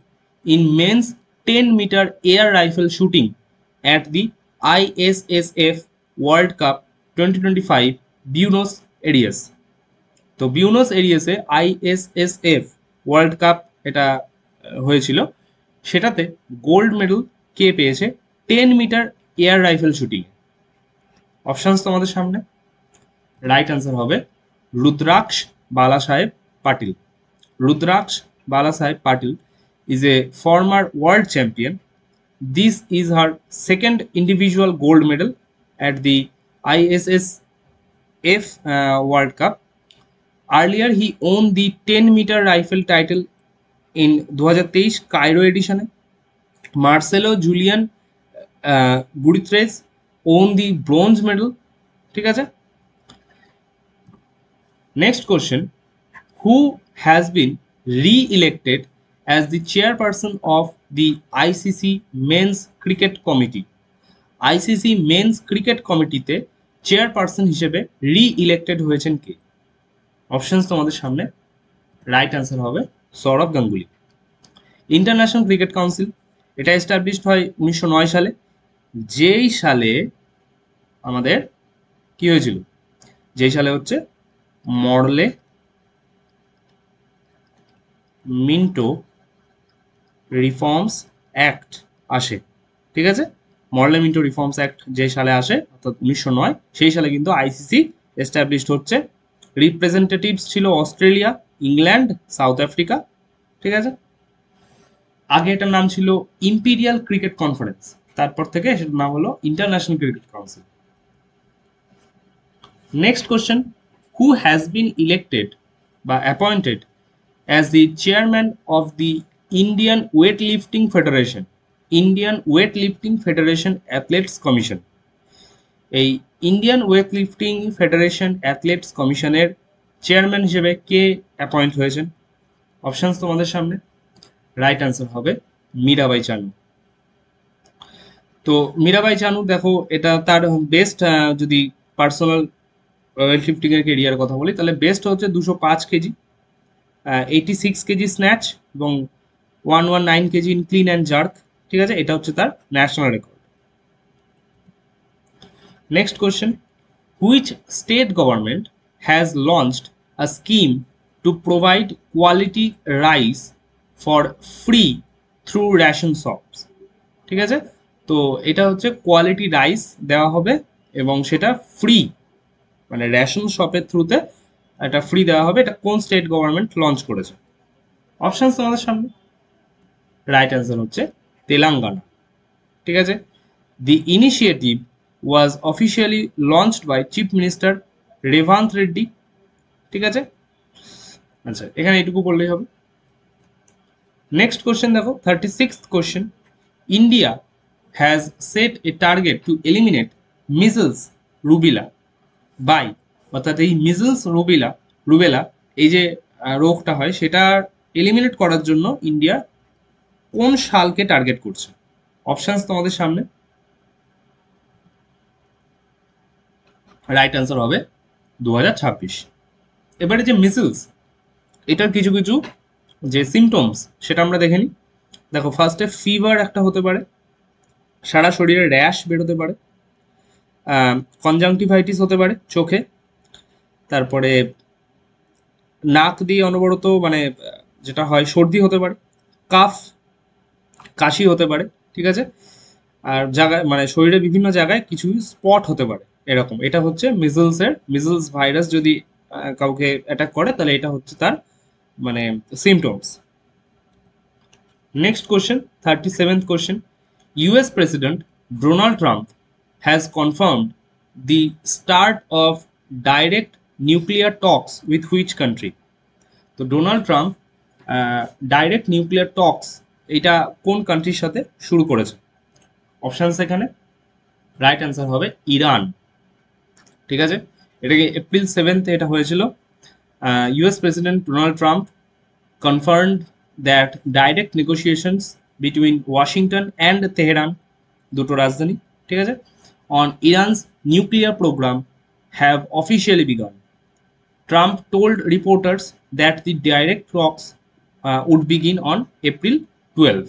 in men's 10-meter air rifle shooting at the ISSF world cup 2025 Buenos Aires? তো বিউনোস এরিয়াসে ISSF ওয়ার্ল্ড কাপ এটা হয়েছিল, সেটাতে গোল্ড মেডেল কে পেয়েছে 10-meter air rifle shooting? Options তোমাদের সামনে। রাইট অ্যান্সার হবে rudraksha Balasaheb Patil. Rudraksha Balasaheb Patil is a former world champion. This is her second individual gold medal at the ISSF World Cup. Earlier, he won the 10-meter rifle title in 2023 Cairo edition. Marcelo Julian Gutierrez won the bronze medal. ঠিক আছে, next question, who has been re-elected as the chairperson of the ICC Men's Cricket Committee? ICC Men's Cricket Committee তে চেয়ারপারসন হিসেবে রি-ইলেক্টেড হয়েছেন কে? অপশনস তোমাদের সামনে। রাইট অ্যান্সার হবে Sourav Ganguly. International cricket council, এটা এস্টাবলিশড হয় 1909 সালে, যেই সালে আমাদের কি হয়েছিল, যেই সালে হচ্ছে মরলে মিন্টো রিফর্মস অ্যাক্ট আসে। ঠিক আছে, মরলে মিন্টো রিফর্মস অ্যাক্ট যে সালে আসে অর্থাৎ 1909, সেই সালে কিন্তু আইসিসি এস্টাবলিশড হচ্ছে। রিপ্রেজেন্টেটিভস ছিল অস্ট্রেলিয়া, ইংল্যান্ড, সাউথ আফ্রিকা। ঠিক আছে, আগে এটার নাম ছিল ইম্পিরিয়াল ক্রিকেট কনফারেন্স, তারপর থেকে সেটার নাম হলো international cricket council. Next question, who has been elected বা appointed as the chairman of the Indian Weightlifting Federation, Indian Weightlifting Federation Athletes Commission? এই ইন্ডিয়ান ওয়েটলিফটিং ফেডারেশন অ্যাথলেটস কমিশনের চেয়ারম্যান হিসেবে কে অ্যাপয়েন্ট হয়েছেন? অপশনস তোমাদের সামনে। রাইট অ্যান্সার হবে মীরাবাই চানু। তো মীরাবাই চানু দেখো, এটা তার বেস্ট, যদি পার্সোনাল ওয়েট লিফটিং এর কেরিয়ার কথা বলি, তাহলে বেস্ট হচ্ছে 205 কেজি, 86 কেজি স্ন্যাচ এবং 119 KG in clean and jerk. ঠিক আছে, এটা হচ্ছে তার national record. Next question, which state government has launched a scheme to provide quality rice for free through ration shops? ঠিক আছে, তো এটা হচ্ছে কোয়ালিটি রাইস দেওয়া হবে এবং সেটা ফ্রি, মানে রেশন শপের থ্রুতে এটা ফ্রি দেওয়া হবে। এটা কোন স্টেট গভর্নমেন্ট লঞ্চ করেছে? অপশনস তোমাদের সামনে। রাইট অ্যান্সার হচ্ছে তেলেঙ্গানা। ঠিক আছে, the initiative was officially launched by chief minister Revanth Reddy. ঠিক আছে, আচ্ছা এখানে এটুকু বললেই হবে। নেক্সট কোশ্চেন দেখো, 36th question, India has set a target to eliminate measles rubella by, অর্থাৎ এই মিজলস রুবেলা এই যে রোগটা হয় সেটা এলিমিনেট করার জন্য ইন্ডিয়া কোন সালকে টার্গেট করছে? অপশনস তোমাদের সামনে। রাইট অ্যান্সার হবে 2026। এবারে যে মিসেলস, এটার কিছু কিছু যে সিমটমস সেটা আমরা দেখে নিই। দেখো, ফার্স্টে ফিভার একটা হতে পারে, সারা শরীরে র্যাশ বেরোতে পারে, কনজাংটিভাইটিস হতে পারে চোখে, তারপরে নাক দিয়ে অনবরত মানে যেটা হয় সর্দি হতে পারে, কাফ কাশি হতে পারে। ঠিক আছে, আর জায়গায় মানে শরীরে বিভিন্ন জায়গায় কিছু স্পট হতে পারে এরকম। এটা হচ্ছে মিজলস ভাইরাস যদি কাউকে অ্যাটাক করে তাহলে এটা হচ্ছে তার মানে symptoms. Next question, 37th question, US President Donald Trump has confirmed the start of direct nuclear talks with which country? তো Donald Trump direct nuclear talks এটা কোন কান্ট্রির সাথে শুরু করেছে? অপশানস এখানে। রাইট অ্যান্সার হবে ইরান। ঠিক আছে, এটাকে এপ্রিল 7 এটা হয়েছিল। US President Donald Trump confirmed that direct negotiations between Washington and Tehran, দুটো রাজধানী, ঠিক আছে, on Iran's nuclear programme have officially বিগন. Trump told reporters that the direct talks would begin on April 12.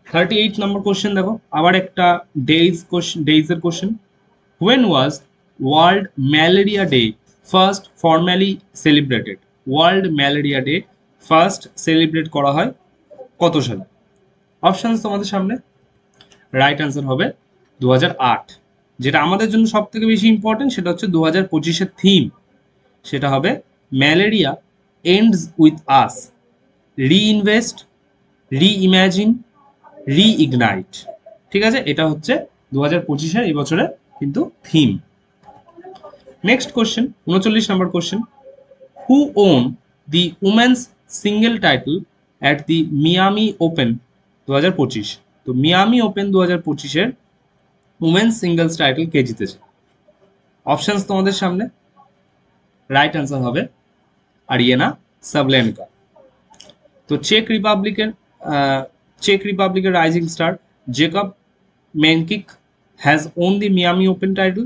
38 number question দেখো, আবার একটা ডেইজের question. When was World Malaria Day first formally celebrated? World Malaria Day first celebrate করা হয় কত সালে? অপশনস তোমাদের সামনে। রাইট অ্যান্সার হবে 2008। যেটা আমাদের জন্য সব থেকে বেশি ইম্পর্টেন্ট সেটা হচ্ছে 2025-এর থিম, সেটা হবে malaria ends with us, reinvest, reimagine, reignite. ঠিক আছে, এটা হচ্ছে 2025-এর এই বছরের কিন্তু theme. Next question, 39 number question, who won the women's single title at the Miami Open 2025? তো মিয়ামি ওপেন 2025-এর উমেন্স সিঙ্গলস টাইটেল কে জিতেছে? অপশনস তোমাদের সামনে। রাইট অ্যান্সার হবে আরিয়ানা সাবলেনকা। তো চেক রিপাবলিকের rising star Jakub Mensik has won the Miami Open title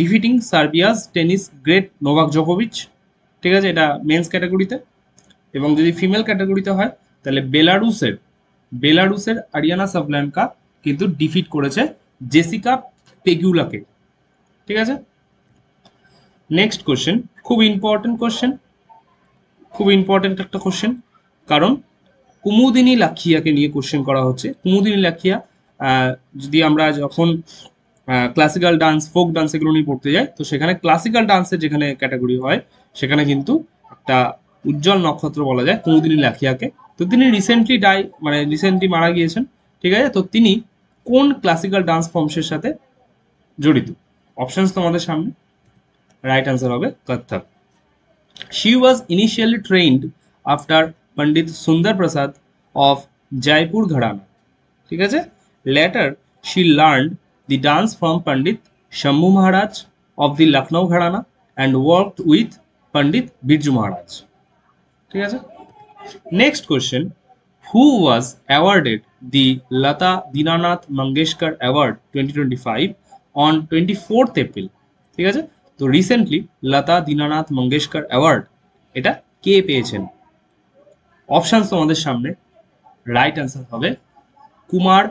defeating Serbia's tennis great Novak জোকোভিচ। ঠিক আছে, এটা মেন্স ক্যাটাগরিতে। এবং যদি ফিমেল ক্যাটাগরিতে হয় তাহলে বেলারুসের আরিয়ানা সাবলেনকা কিন্তু ডিফিট করেছে জেসিকা পেগুলাকে। ঠিক আছে, নেক্সট কোশ্চেন, খুব ইম্পর্টেন্ট একটা কোশ্চেন, কারণ কুমুদিনী লাখিয়াকে নিয়ে কোশ্চেন করা হচ্ছে। কুমুদিনী লাখিয়া যদি আমরা যখন ক্লাসিক্যাল ডান্স, ফোক ডান্স এগুলো নিয়ে পড়তে যাই, তো সেখানে ক্লাসিক্যাল ডান্সের যেখানে ক্যাটাগরি হয় সেখানে কিন্তু একটা উজ্জ্বল নক্ষত্র বলা যায় কুমুদিনী লাখিয়াকে। তো তিনি রিসেন্টলি মারা গিয়েছেন। ঠিক আছে, তো তিনি কোন ক্লাসিক্যাল ডান্স ফর্মসের সাথে জড়িত? অপশনস তোমাদের সামনে। রাইট অ্যান্সার হবে Kathak. She was initially trained after Pandit Sundar Prasad of Jaipur Gharana. ঠিক আছে, later she learned the dance from Pandit Shambhu Maharaj of the Lucknow Gharana and worked with পণ্ডিত বিরজু মহারাজ। ঠিক আছে, next question, who was awarded the Lata Dinanath Mangeshkar award 2025 on 24th April? ঠিক আছে, তো রিসেন্টলি লতা দীনানাথ মঙ্গেশকর অ্যাওয়ার্ড এটা কে পেয়েছেন? অপশানস তোমাদের সামনে, রাইট অ্যান্সার হবে কুমার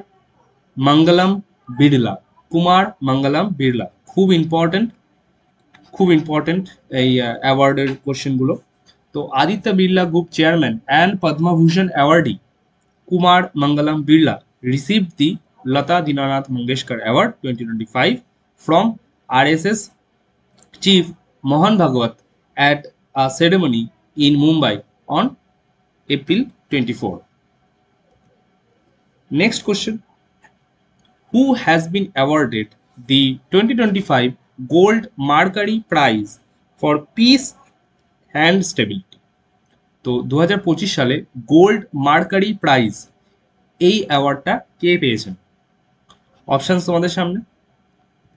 মঙ্গলম বিড়লা। কুমার মঙ্গলম বিড়লা, খুব ইম্পর্টেন্ট এই অ্যাওয়ার্ডের কোশ্চেনগুলো। তো Aditya Birla group chairman and Padma Bhushan awardee Kumar Mangalam Birla received the Lata Dinanath Mangeshkar Award 2025 from RSS Chief Mohan Bhagwat at a ceremony in Mumbai on April 24. Next question, who has been awarded the 2025 Gold Mercury Prize for Peace and Stability? তো 2025 সালে গোল্ড মার্কারি প্রাইজ এই অ্যাওয়ার্ডটা কে পেয়েছেন? অপশানস তোমাদের সামনে,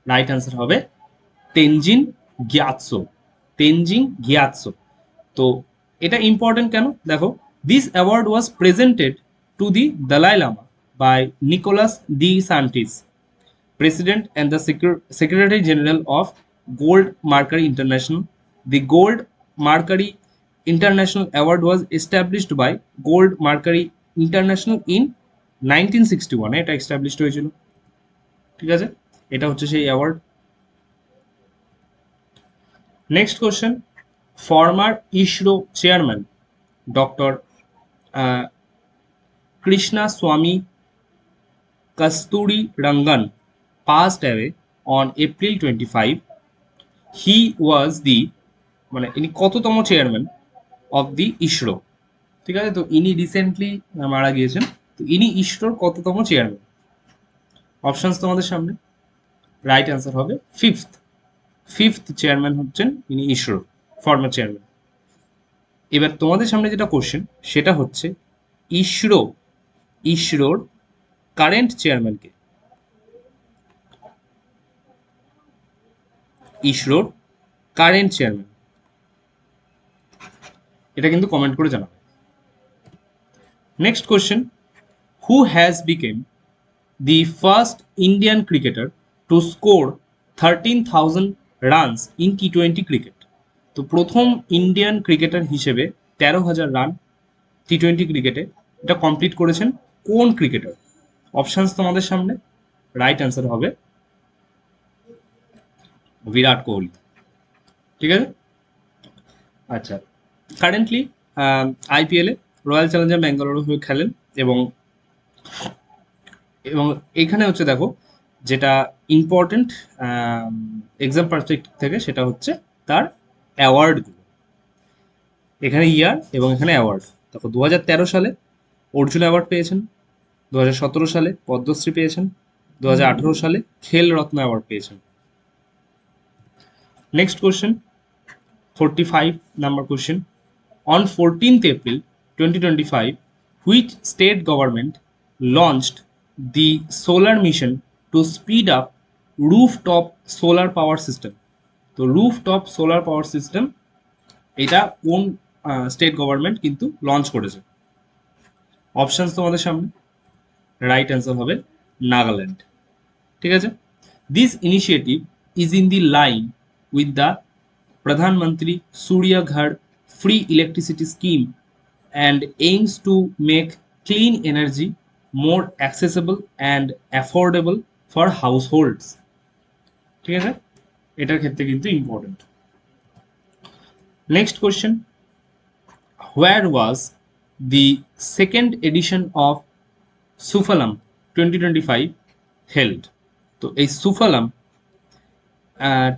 রাইট অ্যান্সার হবে তেনজিং গ্যাতসো। তেনজিং গ্যাতসো। তো এটা ইম্পর্টেন্ট কেন দেখো, this award was presented to the Dalai Lama by Nicolas de Santis, President and the Secretary General of Gold Mercury International. The Gold Mercury International Award was established by Gold Mercury International in 1961 এটা established হয়েছিল। ঠিক আছে, এটা হচ্ছে সেই award. Next question, former ISRO chairman doctor Krishna স্বামী কস্তুরী রঙ্গন passed away on April 25. He was the মানে ইনি কততম চেয়ারম্যান অফ দি ইসরো? ঠিক আছে, তো ইনি রিসেন্টলি মারা গিয়েছেন। তো ইনি ইসরোর কততম চেয়ারম্যান? অপশনস তোমাদের সামনে, রাইট অ্যান্সার হবে ফিফথ চেয়ারম্যান হচ্ছেন ইনি ইসরোর ফর্মার চেয়ারম্যান। এবার তোমাদের সামনে যেটা কোশ্চেন সেটা হচ্ছে ইসরোর কারেন্ট চেয়ারম্যানকে? ইসরোর কারেন্ট চেয়ারম্যান, এটা কিন্তু কমেন্ট করে জানাবে। Next question, who has become the first Indian cricketer to score 13,000 runs in T20 cricket? তো প্রথম ইন্ডিয়ান ক্রিকেটার হিসেবে 13,000 রান T20 ক্রিকেটে এটা কমপ্লিট করেছেন কোন ক্রিকেটার? অপশানস তোমাদের সামনে, রাইট অ্যান্সার হবে বিরাট কোহলি। ঠিক আছে, আচ্ছা, কারেন্টলি আইপিএলে রয়্যাল চ্যালেঞ্জার ব্যাঙ্গালোর হয়ে খেলেন এবং এখানে হচ্ছে দেখো যেটা ইম্পর্টেন্ট এক্সাম পার্সপেক্টিভ থেকে সেটা হচ্ছে তার অ্যাওয়ার্ডগুলো। এখানে ইয়ার এবং এখানে অ্যাওয়ার্ড দেখো, 2013 সালে অর্জুন অ্যাওয়ার্ড পেয়েছেন, 2017 সালে পদ্মশ্রী পেয়েছেন, 2018 সালে খেল রত্ন অ্যাওয়ার্ড পেয়েছেন। Next question, 45 number question, on 14th April 2025 which state government launched the solar mission to speed up rooftop solar power system? তো rooftop solar power system এটা কোন স্টেট গভর্নমেন্ট কিন্তু লঞ্চ করেছে? অপশনস তোমাদের সামনে, রাইট অ্যান্সার হবে নাগাল্যান্ড। ঠিক আছে, this initiative is in the line with the Pradhan Mantri Surya Ghar Free Electricity Scheme and aims to make clean energy more accessible and affordable for households. ঠিক আছে, এটার ক্ষেত্রে কিন্তু important. Next question, where was the second edition of Sufalam 2025 held? তো এই সুফলাম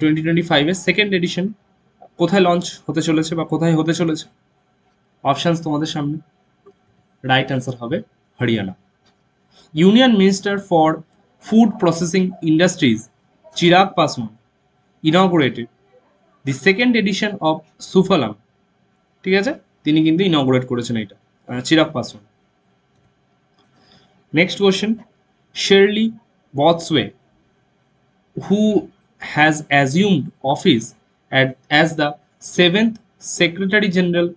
2025 এর সেকেন্ড এডিশন কোথায় লঞ্চ হতে চলেছে বা কোথায় হতে চলেছে? অপশনস তোমাদের সামনে, রাইট অ্যান্সার হবে Haryana. Union minister for food processing industries Chirag Paswan inaugurated the second edition of Sufalam. ঠিক আছে, তিনি কিন্তু ইনগুরেট করেছেন এটা, Chirag Paswan. Next question, Shirley Botchwey who has assumed office as the 7th Secretary General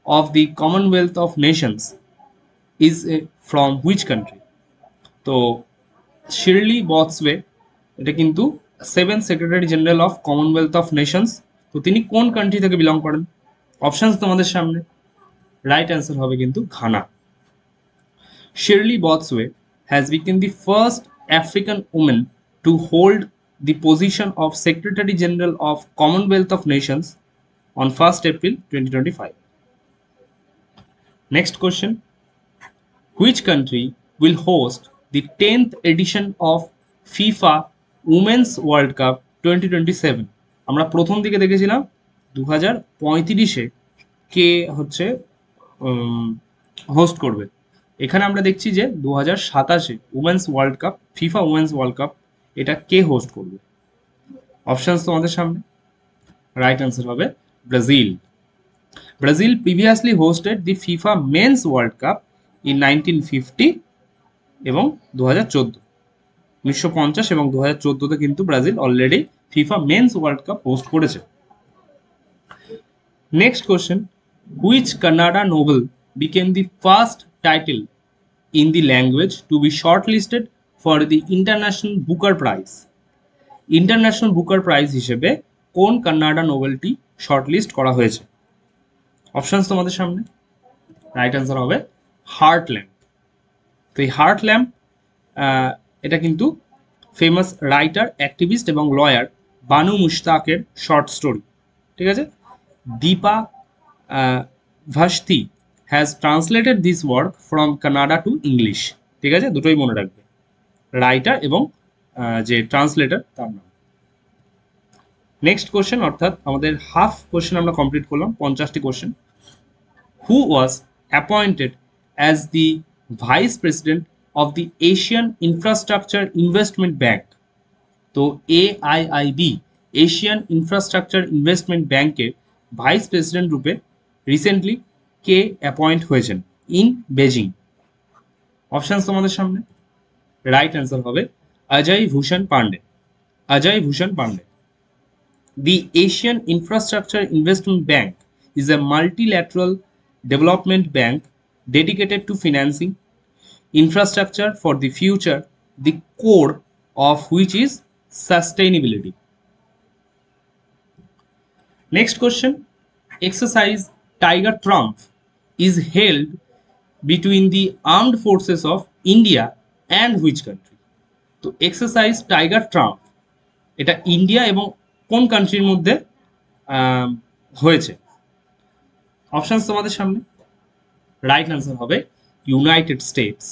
of the Commonwealth of Nations is from which country? তো শিরলি বটসওয়ে এটা কিন্তু 7th secretary general of Commonwealth of Nations. তো তিনি কোন কান্ট্রি থেকে বিলং করেন? অপশনস তোমাদের সামনে। রাইট অ্যান্সার হবে কিন্তু Ghana. শিরলি বটসওয়ে has become the first African woman to hold the position of Secretary General of Commonwealth of Nations on 1st April 2025. Next question. Which country will host the 10th edition of FIFA Women's World Cup 2027? আমরা প্রথম দিকে দেখেছিলাম 2035-এ কে হচ্ছে হোস্ট করবে। এখানে আমরা দেখছি যে 2027-এ women's world cup, FIFA women's world cup, এটা কে হোস্ট করবে? অপশনস তোমাদের সামনে। রাইট অ্যান্সার হবে Brazil. Brazil previously hosted the FIFA men's world cup in 1950 এবং 2014। 1950 এবং 2014-তে কিন্তু Brazil already FIFA men's world cup host করেছে। Next question, which Kannada novel became the first title in the language to be shortlisted for the International Booker Prize? International Booker prize হিসেবে কোন কানাডা নোবেলটি শর্টলিস্ট করা হয়েছে? অপশনস তোমাদের সামনে। রাইট অ্যান্সার হবে হার্ট ল্যাম্প। তো এই হার্ট ল্যাম্প এটা কিন্তু ফেমাস রাইটার, অ্যাক্টিভিস্ট এবং লয়ার বানু মুশতাকের শর্ট স্টোরি। ঠিক আছে। Dipa ভাস্তি has translated this work from Kannada to English. ঠিক আছে, দুটোই মনে রাখবে, রাইটার এবং যে ট্রান্সলেটর তার নাম। নেক্সট কোশ্চেন, অর্থাৎ আমাদের হাফ কোশ্চেন আমরা কমপ্লিট করলাম, 50টি question. Who was appointed as the vice president of the Asian infrastructure investment bank? তো AIIB, এশিয়ান ইনফ্রাস্ট্রাকচার ইনভেস্টমেন্ট ব্যাংকের ভাইস প্রেসিডেন্ট রূপে রিসেন্টলি কে অ্যাপয়েন্ট হয়েছেন ইন বেজিং? অপশনস তোমাদের সামনে। রাইট অ্যান্সার হবে Ajay Bhushan Pandey. Ajay Bhushan Pandey. The Asian infrastructure investment bank is a multilateral development bank dedicated to financing infrastructure for the future, the core of which is sustainability. Next question, exercise Tiger Trump is held between the armed forces of India and which country? তো এক্সারসাইজ টাইগার ট্রাম্প এটা ইন্ডিয়া এবং কোন কান্ট্রির মধ্যে হয়েছে? অপশনস তোমাদের সামনে। রাইট অ্যান্সার হবে ইউনাইটেড স্টেটস।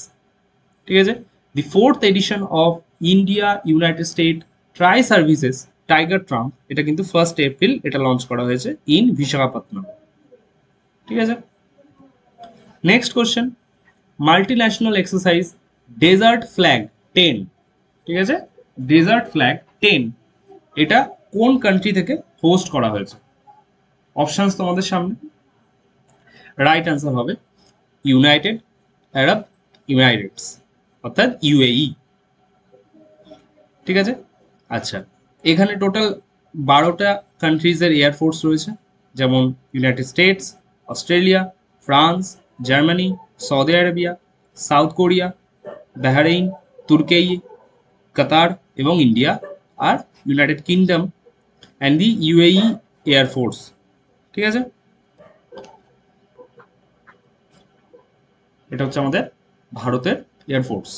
ঠিক আছে। দি 4th edition of India United state try services tiger Trump এটা কিন্তু 1st এপ্রিল এটা লঞ্চ করা হয়েছে ইন বিশাখাপত্তনম। ঠিক আছে। Next question, multinational exercise Desert Flag 10, ঠিক আছে, ডেজার্ট ফ্ল্যাগ 10 এটা কোন কান্ট্রি থেকে হোস্ট করা হয়েছে? অপশনস তোমাদের সামনে। রাইট অ্যান্সার হবে ইউনাইটেড আরব ইমিরেটস, অর্থাৎ UAE। ঠিক আছে। আচ্ছা, এখানে টোটাল 12টা কান্ট্রিজের এয়ারফোর্স রয়েছে, যেমন United States, Australia, France, Germany, Saudi Arabia, South Korea, Bahrain, Turkey, Qatar এবং ইন্ডিয়া, আর United Kingdom and the UAE air force. ঠিক আছে। এটা হচ্ছে আমাদের ভারতের air force.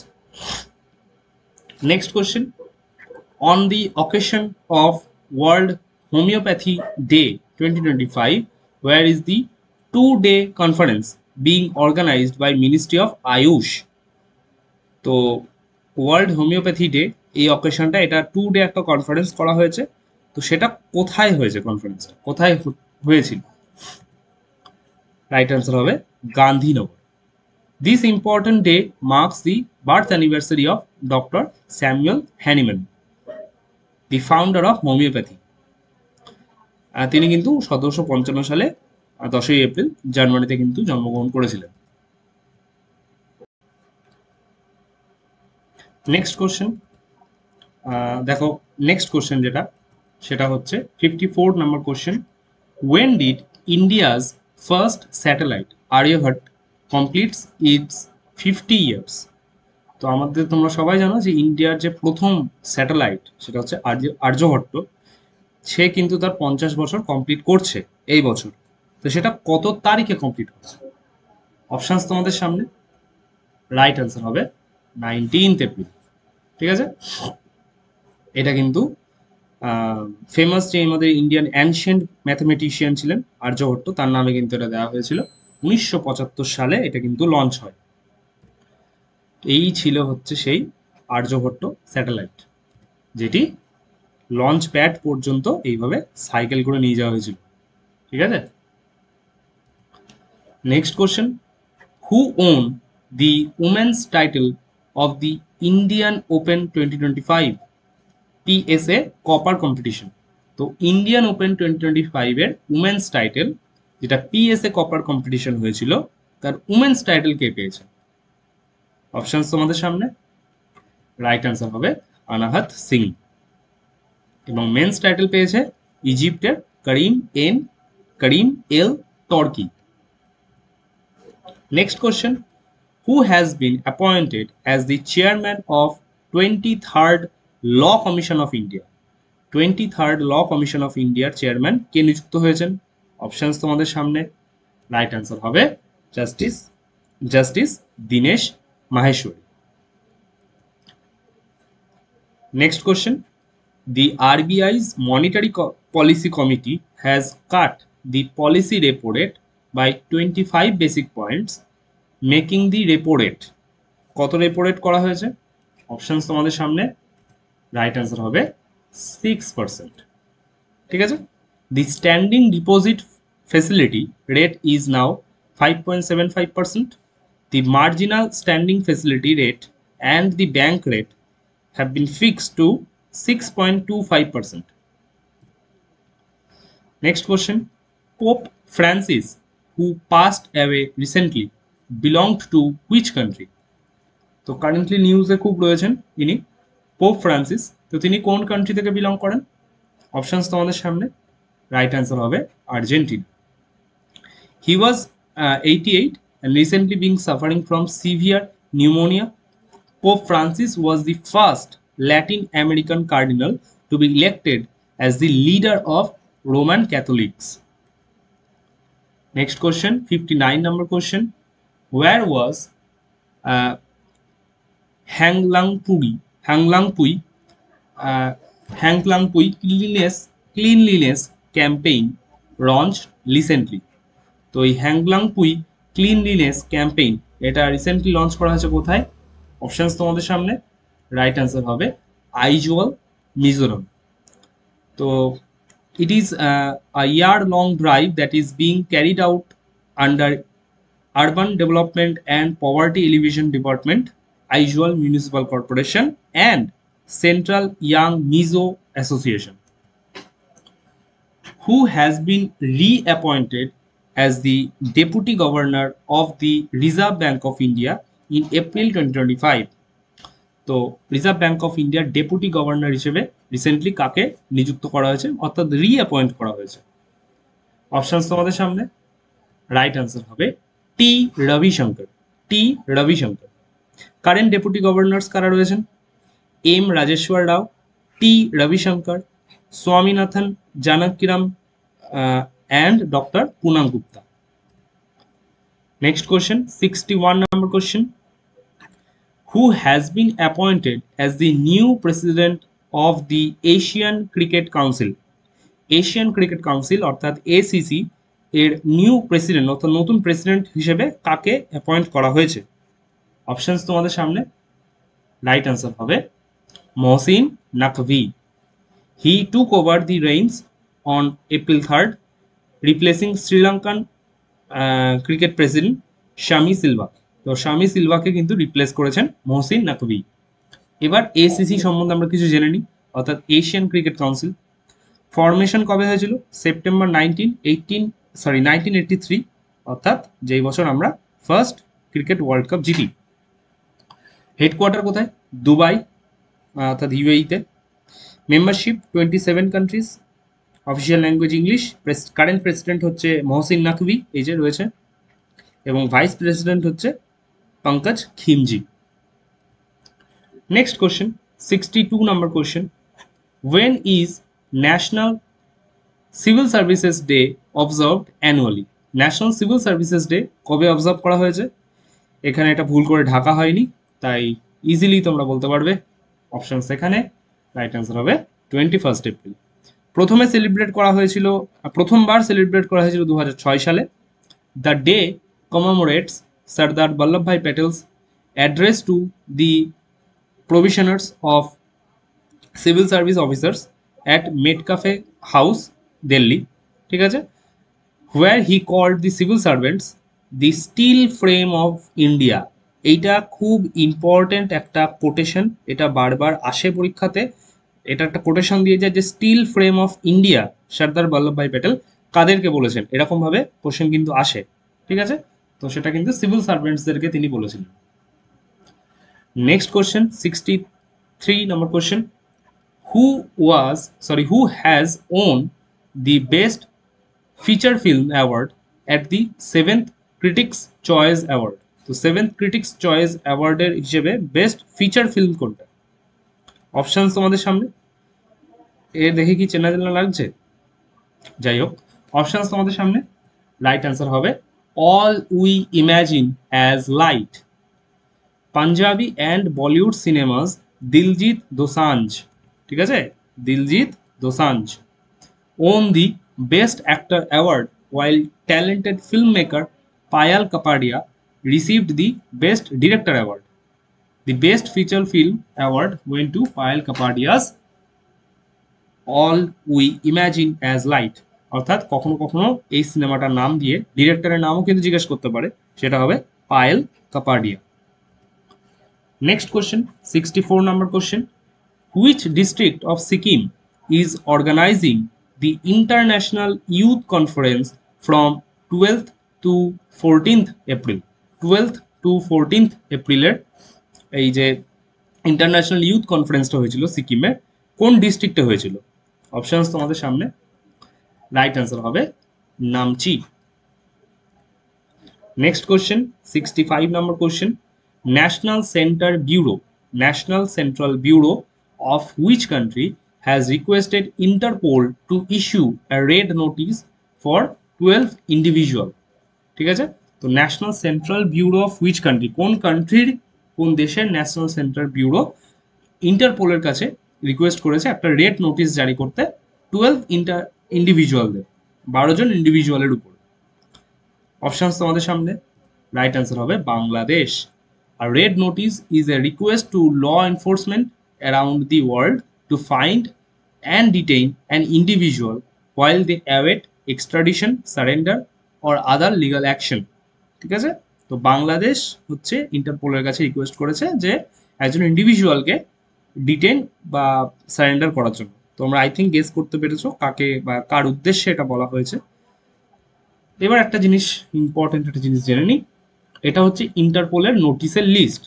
Next question, on the occasion of World Homoeopathy Day 2025, where is the 2-day conference being organized by Ministry of Ayush? তো ওয়ার্ল্ড হোমিওপ্যাথি ডে এই অকেশনটা, এটা 2-day একটা কনফারেন্স করা হয়েছে। তো সেটা কোথায় হয়েছে? কনফারেন্সটা কোথায় হয়েছিল? রাইট অ্যান্সার হবে Gandhinagar. This important day marks the birth anniversary of Dr. Samuel Hahnemann, the founder of homeopathy. তিনি কিন্তু 1755 সালে 10ই এপ্রিল জার্মানিতে কিন্তু জন্মগ্রহণ করেছিলেন। নেক্সট কোশ্চেন দেখো, নেক্সট কোশ্চেন যেটা সেটা হচ্ছে 54 নম্বর question, when did India's first satellite Aryabhat completes its 50 years. তো আমাদের তোমরা সবাই জানো যে ইন্ডিয়ার যে প্রথম স্যাটেলাইট সেটা হচ্ছে আর্যভট্ট, সে কিন্তু তার 50 বছর কমপ্লিট করছে এই বছর। তো সেটা কত তারিখে কমপ্লিট হচ্ছে? অপশানস তোমাদের সামনে। রাইট অ্যান্সার হবে 19th এপ্রিল। ঠিক আছে, এটা কিন্তু ফেমাস যে আমাদের ইন্ডিয়ান অ্যানশিয়েন্ট ম্যাথমেটিশিয়ান ছিলেন আর্যভট্ট, তার নামে কিন্তু এটা দেওয়া হয়েছিল। 1975 সালে এটা কিন্তু লঞ্চ হয়। এই ছিল হচ্ছে সেই আর্যভট্ট স্যাটেলাইট, যেটি লঞ্চ প্যাড পর্যন্ত এইভাবে সাইকেল করে নিয়ে যাওয়া হয়েছিল। ঠিক আছে, next question, who won the women's title of the Indian open 2025 PSA copper competition? তো ইন্ডিয়ান ওপেন 2025 এর উমেন্স টাইটেল যেটা পিএসএ কপার কম্পিটিশন হয়েছিল, তার উমেন্স টাইটেল কে পেয়েছে? অপশনস তোমাদের সামনে। রাইট অ্যান্সার হবে অনাহত সিং। এবং মেন্স টাইটেল পেয়েছে ইজিপ্টের Karim El Torky. Next question, who has been appointed as the chairman of 23rd law commission of India? 23rd law commission of ইন্ডিয়ার চেয়ারম্যান কে নিযুক্ত হয়েছেন? অপশনস তোমাদের সামনে। রাইট অ্যান্সার হবে justice Dinesh Maheshwari. Next question, the RBI's Monetary Policy Committee has cut the policy repo rate by 25 basic points, making the repo rate কত রেপো রেট করা হয়েছে? অপশনস তোমাদের সামনে। রাইট অ্যান্সার হবে 6%। ঠিক আছে, the standing deposit facility rate is now 5.75%. The marginal standing facility rate and the bank rate have been fixed to 6.25%. Next question, Pope Francis, who passed away recently, belonged to which country? তো কারেন্টলি নিউজে খুব রয়েছেন ইনি, পোপ ফ্রান্সিস। তো তিনি কোন কান্ট্রি থেকে বিলং করেন? অপশনস তোমাদের সামনে। রাইট অ্যান্সার হবে Argentina. He was 88 and recently being suffering from severe pneumonia. Pope Francis was the first Latin American cardinal to be elected as the leader of Roman Catholics. Next question, 59 number question. Where was uh, Hanglangpui cleanliness campaign launched recently? তো এই হ্যাংলাংপুই ক্লিনলিনেস ক্যাম্পেইন এটা রিসেন্টলি লঞ্চ করা হয়েছে কোথায়? অপশনস তোমাদের সামনে। রাইট অ্যান্সার হবে আইজওয়াল, মিজোরাম। তো it is a year-long drive that is being carried out under Urban Development and Poverty Alleviation Department, Aizawl Municipal Corporation, and Central Young Mizo Association. Who has been reappointed as the Deputy Governor of the Reserve Bank of India in April 2025? তো রিজার্ভ ব্যাংক অফ ইন্ডিয়ার ডেপুটি গভর্নর হিসেবে রিসেন্টলি কাকে নিযুক্ত করা হয়েছে, অর্থাৎ রিঅ্যাপয়েন্ট করা হয়েছে? অপশনস তোমাদের সামনে। রাইট অ্যান্সার হবে T Rabishankar. Current deputy governors কারা রয়েছেন? M Rajeshwar Rao, T Rabishankar, Swaminathan Janakiraman and doctor Poonam Gupta. Next question, 61 number question. Who has been appointed as the new president of the Asian Cricket Council? Asian cricket council অর্থাৎ এসিসি এর নিউ প্রেসিডেন্ট অর্থাৎ নতুন প্রেসিডেন্ট হিসেবে কাকে অ্যাপয়েন্ট করা হয়েছে? অপশনস তোমাদের সামনে। রাইট অ্যান্সার হবে Mohsin Naqvi. He took over the reins on April 3rd, replacing Sri Lankan cricket president Shammi Silva. তো শামি সিলভাকে কিন্তু রিপ্লেস করেছেন মহসিন নাকভি। এবার এসিসি সম্বন্ধে আমরা কিছু জেনে নিই, অর্থাৎ এশিয়ান ক্রিকেট কাউন্সিল। ফরমেশন কবে হয়েছিল? সেপ্টেম্বর 1983, অর্থাৎ যেই বছর আমরা ফার্স্ট ক্রিকেট ওয়ার্ল্ড কাপ জিতি। হেডকোয়ার্টার কোথায়? দুবাই অর্থাৎ ইউএইতে। Membership 27 countries, official language English. Current president হচ্ছে মহসিন নাকভি, এই যে রয়েছে, এবং ভাইস প্রেসিডেন্ট হচ্ছে Pankaj Khimji. Next question, 62 number question, when is national civil services day observed annually? National civil services day কবে অবজার্ভ করা হয়েছে? এখানে এটা ভুল করে ঢাকা হয়নি, তাই ইজিলি তোমরা বলতে পারবে। অপশনস এখানে, রাইট অ্যান্সার হবে 21 এপ্রিল। প্রথমবার সেলিব্রেট করা হয়েছিল 2006 সালে। The day commemorates Sardar Vallabhbhai Patel's address to the probationers of civil service officers at Metcalfe House, Delhi, ঠিক আছে, where he called the civil servants the steel frame of India. এইটা খুব ইম্পর্টেন্ট একটা কোটেশন, এটা বারবার আসে পরীক্ষাতে। এটা একটা কোটেশন দিয়ে যায় যে still frame of India Sardar Vallabhbhai Patel কাদেরকে বলেছেন, এরকম ভাবে কোশ্চেন কিন্তু আসে, ঠিক আছে। তো সেটা কিন্তু সিভিল সার্ভেন্টসদেরকে তিনি বলেছিলেন। Next question, 63 number question, who has won the best feature film award at the 7th critics choice award? তো 7th ক্রিটিক্স চয়েস অ্যাওয়ার্ডের হিসেবে বেস্ট ফিচার ফিল্ম কোনটা? অপশনস তোমাদের সামনে, এ দেখে কি চেনা চেনা লাগছে? যাই হোক, অপশনস তোমাদের সামনে, রাইট অ্যান্সার হবে All We Imagine as Light. Punjabi and Bollywood cinemas Diljit Dosanjh, ঠিক আছে, Diljit Dosanjh won the Best Actor award, while talented filmmaker Payal Kapadia received the Best Director award. The Best Feature Film award went to Payal Kapadia's All We Imagine as Light. অর্থাৎ কখনো কখনো এই সিনেমাটার নাম দিয়ে ডিরেক্টরের নামও কিন্তু জিজ্ঞেস করতে পারে, সেটা হবে Payel Kapadia. Next question, 64 number question, which district of Sikkim is organizing the International Youth Conference from 12th to 14th April? 12th to 14th এপ্রিলের এই যে ইন্টারন্যাশনাল ইউথ কনফারেন্সটা হয়েছিল সিকিমে, কোন ডিস্ট্রিক্টে হয়েছিল? অপশনস তোমাদের সামনে, রাইট অ্যান্সার হবে Namchi. Next question, 65 number question, national central bureau of which country has requested Interpol to issue a red notice for 12 individual? ঠিক আছে, তো national central bureau of which country, কোন কান্ট্রির, কোন দেশের ন্যাশনাল সেন্ট্রাল ব্যুরো ইন্টারপোলের কাছে রিকোয়েস্ট করেছে একটা রেড নোটিশ জারি করতে 12 ইন্ডিভিজুয়ালদের, 12 জন ইন্ডিভিজুয়ালের উপর? অপশনস তোমাদের সামনে, রাইট অ্যান্সার হবে Bangladesh. A red notice is a request to law enforcement around the world to find and detain an individual while they await extradition, surrender or other legal action, ঠিক আছে। তো বাংলাদেশ হচ্ছে ইন্টারপোলের কাছে রিকোয়েস্ট করেছে যে একজন ইন্ডিভিজুয়ালকে ডিটেন বা সারেন্ডার করার জন্য। তোমরা আই থিঙ্ক গেস করতে পেরেছো কাকে বা কার উদ্দেশ্যে এটা বলা হয়েছে। এবার একটা জিনিস, ইম্পর্টেন্ট একটা জিনিস জেনে নিই, এটা হচ্ছে ইন্টারপোলের নোটিশের list.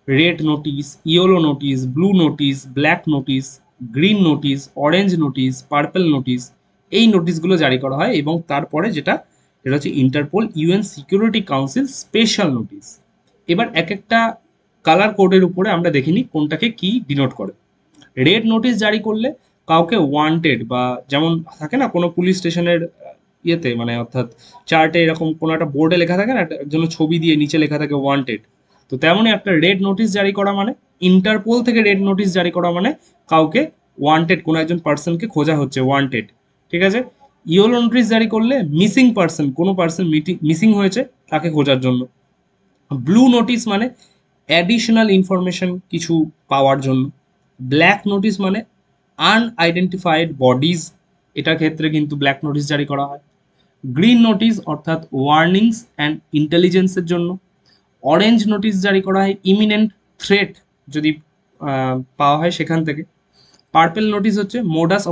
Red notice, yellow notice, blue notice, black notice, green notice, orange notice, purple notice, এই নোটিশগুলো জারি করা হয়। এবং তারপরে যেটা হচ্ছে Interpol UN security council special notice. এবার এক একটা কালার কোডের উপরে আমরা দেখিনি কোনটাকে কি ডিনোট করে। রেড নোটিশ জারি করলে কাউকে ওয়ান্টেড, বা যেমন থাকে না কোনো পুলিশ স্টেশনের ইয়েতে, মানে অর্থাৎ চার্টে এরকম কোনো একটা বোর্ডে লেখা থাকে না, একটা জন্য ছবি দিয়ে নিচে লেখা থাকে ওয়ান্টেড, তো তেমনই একটা রেড নোটিশ জারি করা মানে, ইন্টারপোল থেকে রেড নোটিশ জারি করা মানে কাউকে ওয়ান্টেড, কোনো একজন পার্সনকে খোঁজা হচ্ছে, ওয়ান্টেড, ঠিক আছে। ইয়েলো নোটিশ জারি করলে মিসিং পার্সন, কোনো পার্সন মিসিং হয়েছে তাকে খোঁজার জন্য। ব্লু নোটিশ মানে অ্যাডিশনাল ইনফরমেশন কিছু পাওয়ার জন্য। ব্ল্যাক নোটিশ মানে আনআইডেন্টিফাইড বডিজ, এটার ক্ষেত্রে কিন্তু ব্ল্যাক নোটিশ জারি করা হয়। গ্রিন নোটিশ অর্থাৎ ওয়ার্নিংস অ্যান্ড ইন্টেলিজেন্সের জন্য। অরেঞ্জ নোটিশ জারি করা হয় ইমিনেন্ট থ্রেট যদি পাওয়া হয় সেখান থেকে। পার্পল নোটিশ হচ্ছে মোডাস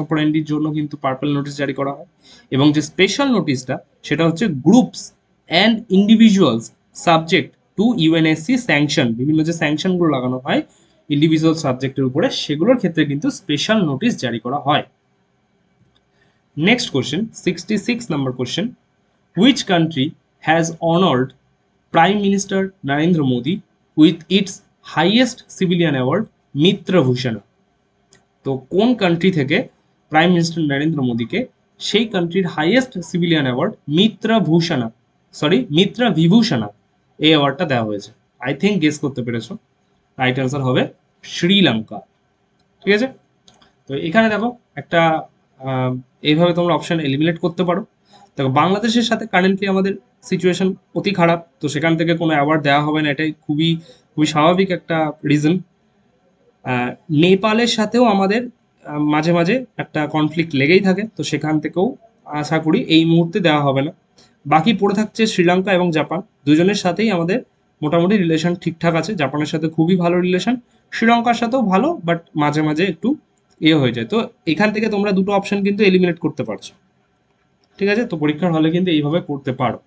অপারেন্ডির জন্য কিন্তু পার্পল নোটিশ জারি করা হয়। এবং যে স্পেশাল নোটিশটা সেটা হচ্ছে groups and individuals subject to UNSC sanction, বিভিন্ন যে স্যাংশনগুলো লাগানো হয় ইন্ডিভিজুয়াল সাবজেক্টের উপরে, সেগুলোর ক্ষেত্রে কিন্তু স্পেশাল নোটিশ জারি করা হয়। Next question, 66 number question. Which country has honored Prime Minister Narendra Modi with its highest civilian award, Mitra Bhushana? তো কোন কান্ট্রি থেকে প্রাইম মিনিস্টার নরেন্দ্র মোদীকে সেই কান্ট্রির হাইয়েস্ট সিভিলিয়ান অ্যাওয়ার্ড মিত্রা বিভূষণা এই অ্যাওয়ার্ডটা দেওয়া হয়েছে? আই থিঙ্ক গেস করতে পেরেছো। রাইট অ্যান্সার হবে শ্রীলঙ্কা। ঠিক আছে, তো এখানে দেখো একটা এইভাবে তোমরা অপশন এলিমিনেট করতে পারো। দেখো বাংলাদেশের সাথে কারেন্টলি আমাদের সিচুয়েশন অতি খারাপ, তো সেখান থেকে কোনো অ্যাওয়ার্ড দেওয়া হবে না, এটাই খুবই খুবই স্বাভাবিক একটা রিজন। নেপালের সাথেও আমাদের মাঝে মাঝে একটা কনফ্লিক্ট লেগেই থাকে, তো সেখান থেকেও আশা করি এই মুহূর্তে দেওয়া হবে না। বাকি পড়ে থাকছে শ্রীলঙ্কা এবং জাপান, দুজনের সাথেই আমাদের মোটামুটি রিলেশন ঠিকঠাক আছে। জাপানের সাথে খুবই ভালো রিলেশন, শ্রীলঙ্কার সাথেও ভালো, বাট মাঝে মাঝে একটু হয়ে যায়। তো এখান থেকে তোমরা দুটো অপশন কিন্তু এলিমিনেট করতে পারছো। ঠিক আছে, তো পরীক্ষার হলে কিন্তু এইভাবে করতে পারো।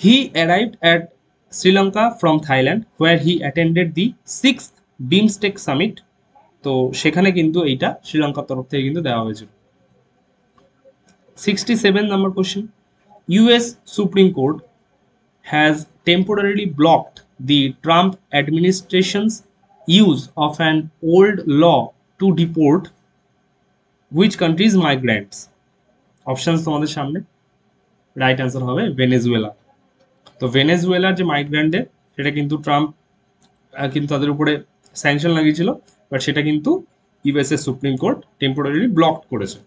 হি arrived at Sri Lanka from Thailand where he attended the 6th BIMSTEC summit. তো সেখানে কিন্তু এইটা শ্রীলঙ্কার তরফ থেকে কিন্তু দেওয়া হয়েছিল। 67 number question. US Supreme Court has temporarily blocked the Trump administration's use of an old law to deport which country's migrants? Options তোমাদের সামনে। রাইট অ্যান্সার হবে ভেনেজুয়েলা। তো ভেনেজুয়েলার যে মাইগ্রেন্টদের সেটা কিন্তু ট্রাম্প কিন্তু তাদের উপরে স্যাংশন লাগিয়েছিল, বাট সেটা কিন্তু USA supreme court temporarily block করেছে।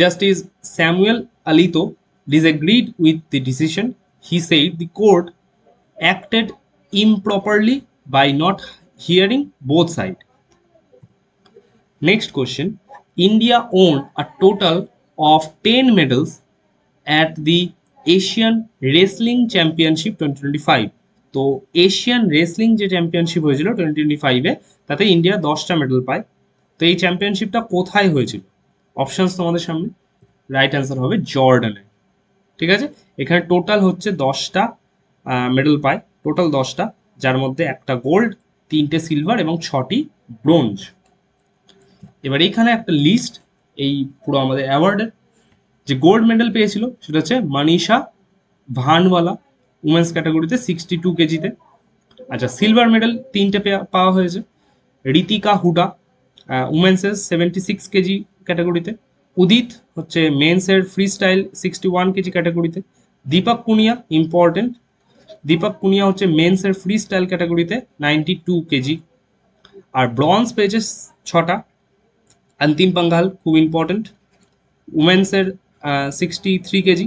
Justice Samuel Alito disagreed with the decision. He said the court acted improperly by not hearing both sides. Next question. India won a total of 10 medals at the Asian Wrestling Championship 2025. তো এশিয়ান রেসলিং যে চ্যাম্পিয়নশিপ হয়েছিল 2025-এ, তাতে ইন্ডিয়া 10টা মেডেল পায়। তো এই চ্যাম্পিয়নশিপটা কোথায় হয়েছিল? অপশনস তোমাদের সামনে। রাইট অ্যান্সার হবে জর্ডানে। ঠিক আছে, এখানে টোটাল হচ্ছে 10টা মেডেল পায়, টোটাল 10টা, যার মধ্যে একটা গোল্ড, 3টে সিলভার এবং 6টি ব্রোঞ্জ। এবার এইখানে একটা লিস্ট এই পুরো আমাদের অ্যাওয়ার্ডের। যে গোল্ড মেডেল পেয়েছিল সেটা হচ্ছে মনীষা ভানওয়ালা, উমেন্স ক্যাটাগরিতে 62 কেজিতে। আচ্ছা, সিলভার মেডেল 3টে পাওয়া হয়েছে। ঋতিকা হুডা, উমেন্সের 76 কেজি ক্যাটাগরিতে। উদিত হচ্ছে মেন্সের ফ্রি স্টাইল 61 কেজি ক্যাটাগরিতে। দীপক পুনিয়া, ইম্পর্টেন্ট, দীপক পুনিয়া হচ্ছে মেন্সের ফ্রি স্টাইল ক্যাটাগরিতে 92 কেজি। আর ব্রঞ্জ পেয়েছে 6টা। অন্তিম পাঙ্গাল খুব ইম্পর্টেন্ট, উমেন্সের 63 কেজি।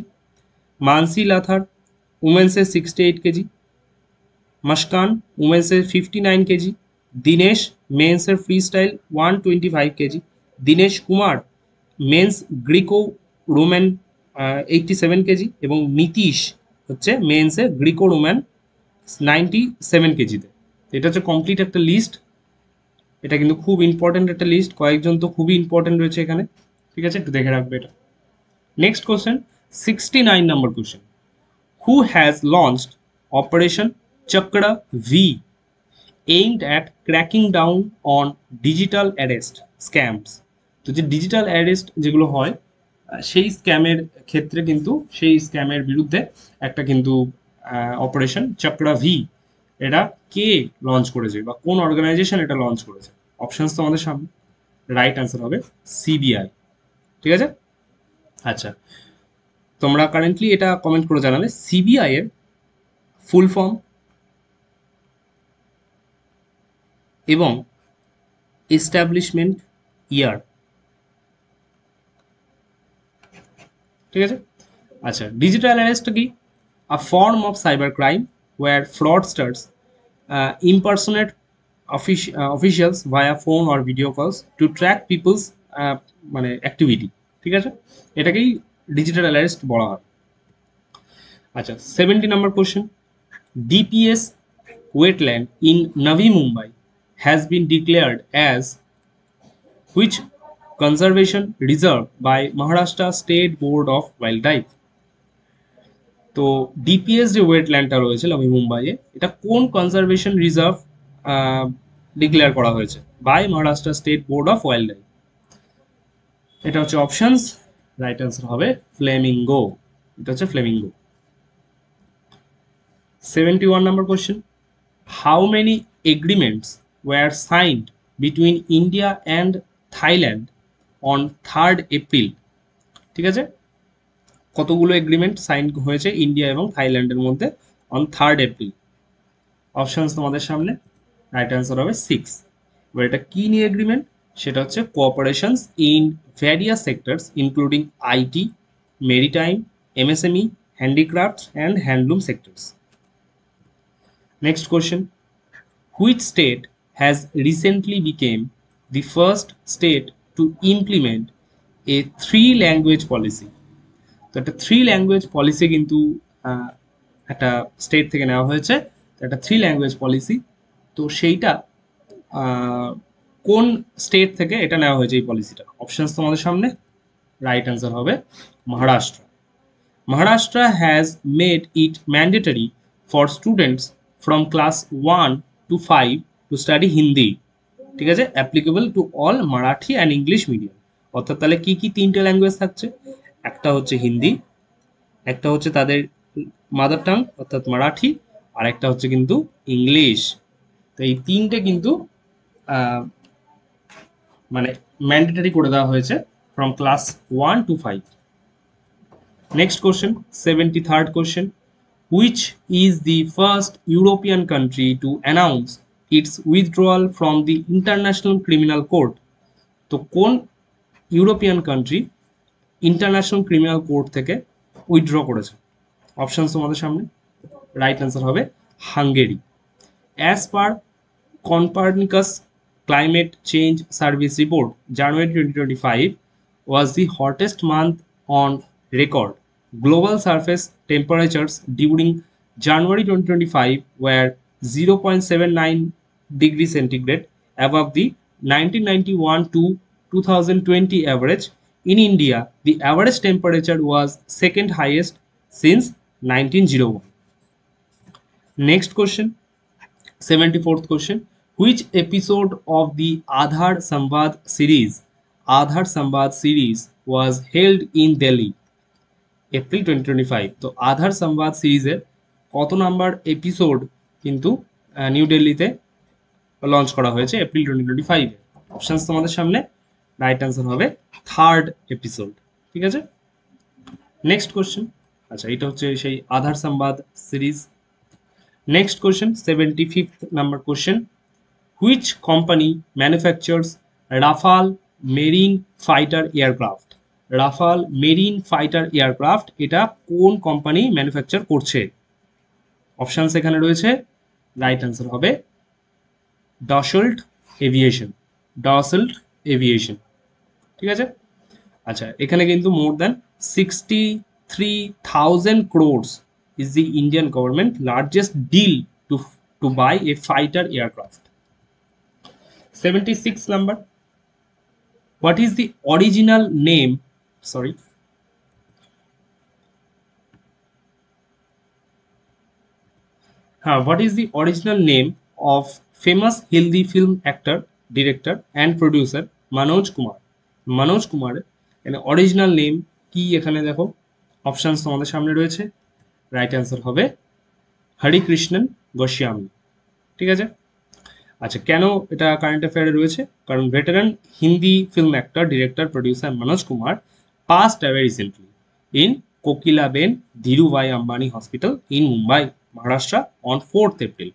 মানসি লাথার, উমেন্সের 68 কেজি। মস্কান, উমেন্সের 59 কেজি। দীনেশ, মেন্সের free style 125 KG. Dinesh Kumar, men's Greco Roman 87 KG. এবং নীতিশ হচ্ছে মেন্সের গ্রিকো রোম্যান 97 কেজিতে। এটা হচ্ছে কমপ্লিট একটা লিস্ট। এটা কিন্তু খুব ইম্পর্টেন্ট একটা লিস্ট, কয়েকজন তো খুবই ইম্পর্টেন্ট রয়েছে এখানে। ঠিক আছে, একটু দেখে রাখবে এটা। Next question, 69 number question. Who has launched operation chakra V aimed at cracking down on digital arrest scams? তো যে ডিজিটাল অ্যারেস্ট যেগুলো হয় সেই স্ক্যামের ক্ষেত্রে কিন্তু সেই স্ক্যামের বিরুদ্ধে একটা কিন্তু অপারেশন চক্রা ভি, এটা কে লঞ্চ করেছে বা কোন অর্গানাইজেশন এটা লঞ্চ করেছে? অপশনস তো আমাদের সামনে। রাইট অ্যান্সার হবে সিবিআই। ঠিক আছে, আচ্ছা তোমরা কারেন্টলি এটা কমেন্ট করে জানাবে সিবিআই এর ফুল ফর্ম এবং এস্টাবলিশমেন্ট ইয়ার। ঠিক আছে, আচ্ছা ডিজিটাল অ্যারেস্ট কি? A form of cyber crime where fraudsters impersonate officials via phone or video calls to track people's মানে অ্যাক্টিভিটি। ঠিক আছে, এটাকেই ডিজিটাল অ্যারেস্ট বলা হয়। আচ্ছা 70 number question. DPS wetland in Navi Mumbai has been declared as which conservation reserve by Maharashtra State Board of Wildlife? তো ডিপিএস যে ওয়েটল্যান্ডটা রয়েছে নবী মুম্বাইয়ে, এটা কোন কনজারভেশন রিজার্ভ ডিক্লেয়ার করা হয়েছে by Maharashtra state board of wildlife? এটা হচ্ছে অপশনস, রাইট অ্যান্সার হবে ফ্লেমিঙ্গো। এটা হচ্ছে flamingo. 71 number question. How many agreements were signed between India and Thailand on 3rd April? ঠিক আছে, কতগুলো এগ্রিমেন্ট সাইন হয়েছে ইন্ডিয়া এবং থাইল্যান্ডের মধ্যে অন 3rd April? অপশনস তোমাদের সামনে, রাইট অ্যান্সার হবে 6। এবার এটা কি নিয়ে এগ্রিমেন্ট, সেটা হচ্ছে কোঅপারেশনস in various sectors including IT, maritime, MSME, handicrafts and handloom sectors. Next question, which state has recently become the first state to implement a three language policy? তো একটা থ্রি ল্যাঙ্গুয়েজ পলিসি কিন্তু একটা স্টেট থেকে নেওয়া হয়েছে, একটা থ্রি ল্যাঙ্গুয়েজ পলিসি। তো সেইটা কোন স্টেট থেকে এটা নেওয়া হয়েছে এই পলিসিটা? অপশনস তোমাদের সামনে, রাইট অ্যান্সার হবে Maharashtra. Maharashtra has made it mandatory for students from class 1 to 5 to study Hindi, ঠিক আছে, applicable to all Marathi and English medium. অর্থাৎ তাহলে কি কি তিনটে ল্যাঙ্গুয়েজ থাকছে, একটা হচ্ছে হিন্দি, একটা হচ্ছে তাদের মাদার টাং অর্থাৎ মারাঠি, আর একটা হচ্ছে কিন্তু ইংলিশ। তো এই তিনটে কিন্তু মানে ম্যান্ডেটরি করে দেওয়া হয়েছে from class 1 to 5। Next question, 73rd question. Which is the first European country to announce its withdrawal from the International Criminal Court? তো কোন European country international criminal court থেকে উইথড্র করেছে? অপশনস তোমাদের সামনে, রাইট অ্যান্সার হবে Hungary. As per Copernicus Climate Change Service report, January 2025 was the hottest month on record. Global surface temperatures during January 2025 were 0.79 degrees centigrade above the 1991 to 2020 average. In India, the average temperature was second highest since 1901. Next question, 74th question. Which episode of the Aadhar Samvad series was held in Delhi? April 2025. তো আধার সংবাদ সিরিজের কত নাম্বার এপিসোড কিন্তু নিউ দিল্লিতে লঞ্চ করা হয়েছে এপ্রিল 2025 এ? অপশনস তোমাদের সামনে, রাইট অ্যান্সার হবে 3rd এপিসোড। ঠিক আছে, নেক্সট কোশ্চেন। আচ্ছা, এটা হচ্ছে সেই আধার সংবাদ series. Next question, 75th number question. Which company manufactures Rafale Marine Fighter Aircraft? Rafale marine fighter aircraft এটা কোন কোম্পানি ম্যানুফ্যাকচার করছে? অপশনস এখানে রয়েছে, রাইট অ্যান্সার হবে ডাসল্ট এভিয়েশন। ডাসল্ট এভিয়েশন, ঠিক আছে। আচ্ছা, এখানে কিন্তু more than 63,000 crores is the Indian government largest deal to buy a fighter aircraft. 76 number. What is the original name? Sorry. What is the original name of famous Hindi film actor, director, and producer Manoj Kumar? Manoj Kumar এর অরিজিনাল নেম কি? এখানে দেখো অপশনস তোমাদের সামনে রয়েছে, রাইট অ্যান্সার হবে হরিকৃষ্ণন গোস্বামী। ঠিক আছে। আচ্ছা, কেন এটা কারেন্ট অ্যাফেয়ারে রয়েছে? কারণ veteran Hindi film actor, director, producer Manoj Kumar passed away recently in Kokilaben Dhirubhai Ambani Hospital in Mumbai, Maharashtra on 4th April.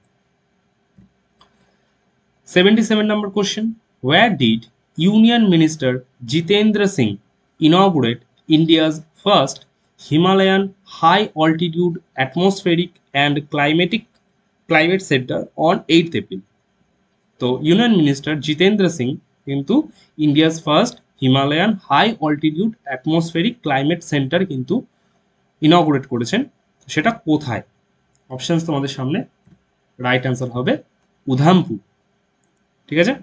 77 number question. Where did Union Minister Jitendra Singh inaugurate India's first Himalayan high altitude atmospheric and climate center on 8th April? তো ইউনিয়ন মিনিস্টার জিতেন্দ্র সিং কিন্তু India's first Himalayan high altitude atmospheric climate centre কিন্তু ইনঅগুরেট করেছেন। সেটা কোথায়? অপশনস তোমাদের সামনে, রাইট অ্যান্সার হবে উধামপুর। ঠিক আছে।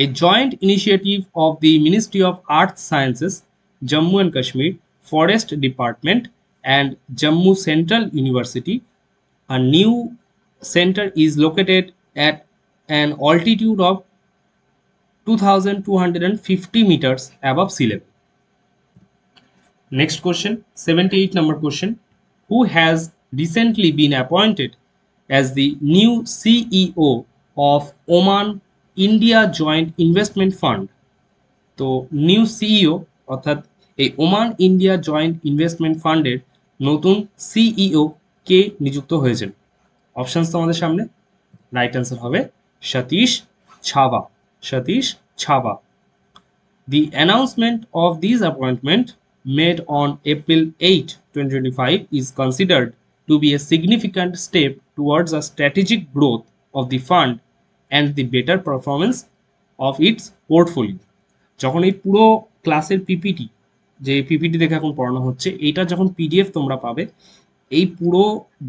A joint initiative of the ministry of earth sciences, Jammu and Kashmir, forest department and Jammu central university, a new center is located at an altitude of 2250 meters above sea level. Next question, 78 number question. Who has recently been appointed as the new CEO of Oman India Joint Investment Fund? তো নিউ সিইও অর্থাৎ এই ওমান ইন্ডিয়া জয়েন্ট ইনভেস্টমেন্ট ফান্ডের নতুন সিইও কে নিযুক্ত হয়েছেন? অপশনস তোমাদের সামনে। রাইট অ্যান্সার হবে Satish Chhaava. Satish Chhaava. The announcement of this appointment made on April 8, 2025 is considered to be a significant step towards a strategic growth of the fund and the better performance of its portfolio. যখন এই পুরো ক্লাসের পিপিটি, যে পিপিটি দেখে এখন পড়ানো হচ্ছে, এইটা যখন পিডিএফ তোমরা পাবে, এই পুরো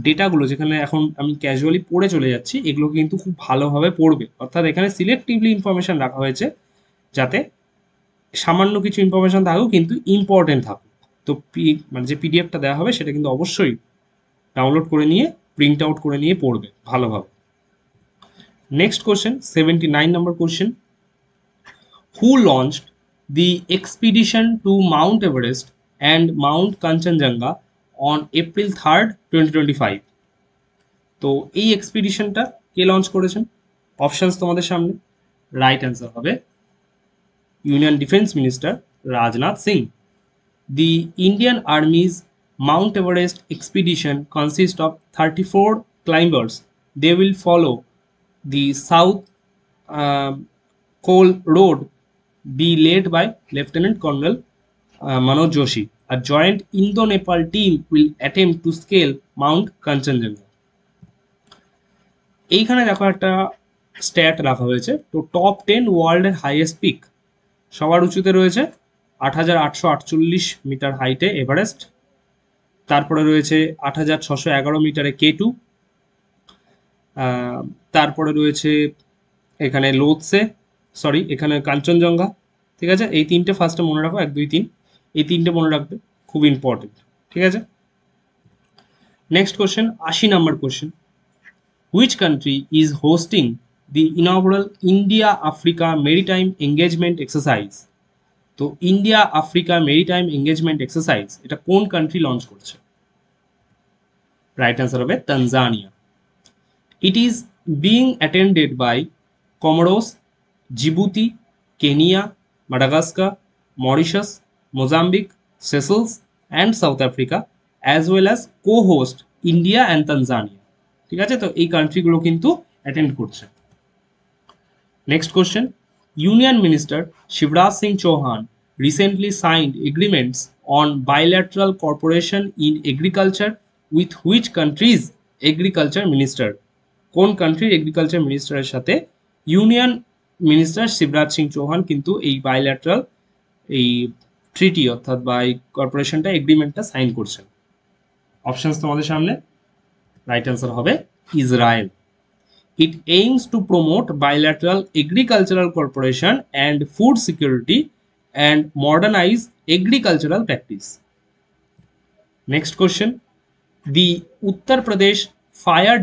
ডেটাগুলো যেখানে এখন আমি ক্যাজুয়ালি পড়ে চলে যাচ্ছি, এগুলো কিন্তু খুব ভালোভাবে পড়বে। অর্থাৎ এখানে সিলেক্টিভলি ইনফরমেশন রাখা হয়েছে যাতে সামান্য কিছু ইনফরমেশন থাকুক কিন্তু ইম্পর্টেন্ট থাকুক। তো মানে যে পিডিএফটা দেওয়া হবে সেটা কিন্তু অবশ্যই ডাউনলোড করে নিয়ে প্রিন্ট আউট করে নিয়ে পড়বে ভালোভাবে। Next question, 79 number question. Who launched the expedition to Mount Everest and Mount Kanchenjunga on April 3rd, 2025? তো এই এক্সপিডিশনটা কে লঞ্চ করেছেন? অপশনস তোমাদের সামনে। রাইট অ্যান্সার হবে union defence minister Rajnath Singh. The Indian Army's Mount Everest expedition consists of 34 climbers. They will follow the South Col Road, be led by Lieutenant Colonel Manoj Joshi. A joint Indo-Nepal team will attempt to scale Mount Kanchenjunga. এইখানে দেখো একটা স্ট্যাট রাখা হয়েছে। তো টপ 10 ওয়ার্ল্ডের হাইয়েস্ট পিক, সবার উঁচুতে রয়েছে 8848 মিটার হাইটে এভারেস্ট, তারপরে রয়েছে 8611 মিটারে K2, তারপরে রয়েছে এখানে এখানে কাঞ্চনজঙ্ঘা। ঠিক আছে, এই তিনটে ফার্স্টে মনে রাখো, 1 2 3, এই তিনটে মনে রাখবে, খুব ইম্পর্টেন্ট। ঠিক আছে, next question, 80 number question. Which country is hosting the inaugural India Africa maritime engagement exercise? তো India Africa maritime engagement exercise এটা কোন কান্ট্রি লঞ্চ করছে? রাইট অ্যান্সার হবে Tanzania. It is being attended by Comoros, Djibouti, Kenya, Madagascar, Mauritius, Mozambique, Seychelles and South Africa, as well as co host India and Tanzania. ঠিক আছে, তো এই কান্ট্রিগুলো কিন্তু অ্যাটেন্ড করছে। Next question, Union Minister Shivraj Singh Chauhan recently signed agreements on bilateral cooperation in agriculture with which country's agriculture minister? কোন কান্ট্রির এগ্রিকালচার মিনিস্টারের সাথে ইউনিয়ন মিনিস্টার শিবরাজ সিং চৌহান কিন্তু এই বাইল্যাটারাল এই ট্রিটি অর্থাৎ বা এই কর্পোরেশনটা এগ্রিমেন্টটা সাইন করছেন? অপশনস তোমাদের সামনে। রাইট অ্যান্সার হবে Israel. It aims to promote bilateral agricultural cooperation and food security and modernize agricultural practice. Next question. The Uttar Pradesh Fire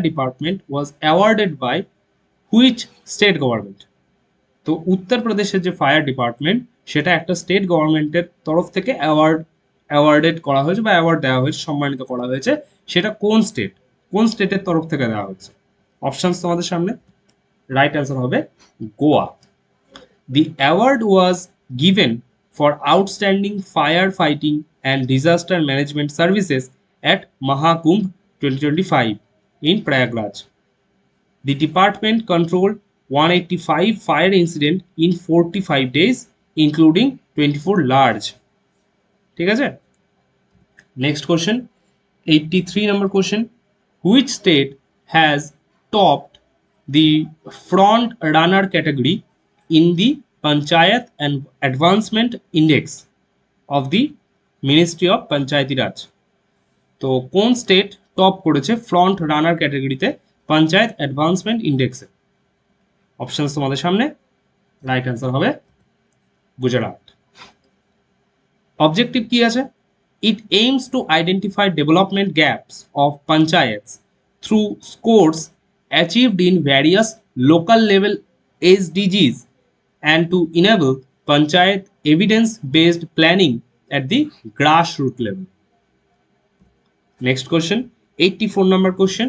Department was awarded by which state government? তো উত্তর প্রদেশের যে ফায়ার ডিপার্টমেন্ট সেটা একটা স্টেট গভর্নমেন্টের তরফ থেকে অ্যাওয়ার্ডেড করা হয়েছে বা অ্যাওয়ার্ড দেওয়া হয়েছে, সম্মানিত করা হয়েছে। সেটা কোন স্টেটের তরফ থেকে দেওয়া হচ্ছে? অপশনস তোমাদের সামনে। রাইট অ্যান্সার হবে Goa. The award was given for outstanding fire fighting and disaster management services at Mahakumbh 2025 in Prayagraj. The department controlled 185 fire incidents in 45 days, including 24 large. ঠিক আছে, next question, 83 number question. Which state has topped the front runner category in the Panchayat and Advancement Index of the Ministry of Panchayati Raj? তো কোন স্টেট টপ করেছে ফ্রন্ট রানার ক্যাটাগরিতে পঞ্চায়েত অ্যাডভান্সমেন্ট ইন্ডেক্সে? অপশনস তোমাদের সামনে। রাইট অ্যান্সার হবে গুজরাট। অবজেক্টিভ কি আছে? It aims to identify development gaps of panchayats through scores achieved in various local level SDGs and to enable panchayat evidence-based planning at the grassroots level. Next question, 84 number question.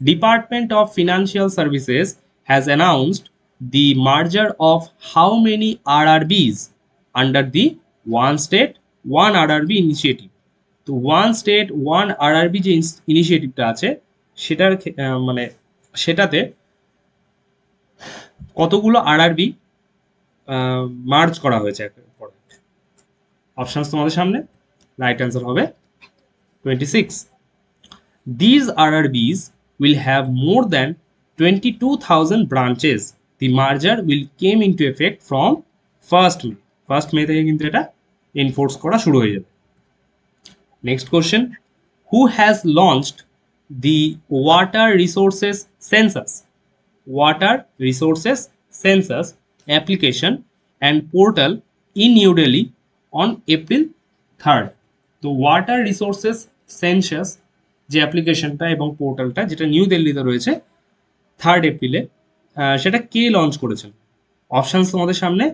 Department of Financial Services has announced the merger of how many RRBs under the One State, One RRB initiative? তো ওয়ান স্টেট ওয়ান আরআরবি যে ইনিশিয়েটিভটা আছে সেটার মানে সেটাতে কতগুলো আরআরবি মার্জ করা হয়েছে অপশনস তোমাদের সামনে। রাইট অ্যান্সার হবে 26. These RRBs will have more than 22,000 branches. The merger will came into effect from 1st May. 1st May থেকে কিন্তু এটা এনফোর্স করা শুরু হয়ে যাবে। Next question, who has launched the water resources census? Water resources census application and portal in New Delhi on April 3rd. তো ওয়াটার রিসোর্সেস সেন্সাস যে অ্যাপ্লিকেশনটা এবং পোর্টালটা যেটা নিউ দিল্লিতে রয়েছে 3rd এপ্রিলে, সেটা কে লঞ্চ করেছেন? অপশানস তোমাদের সামনে।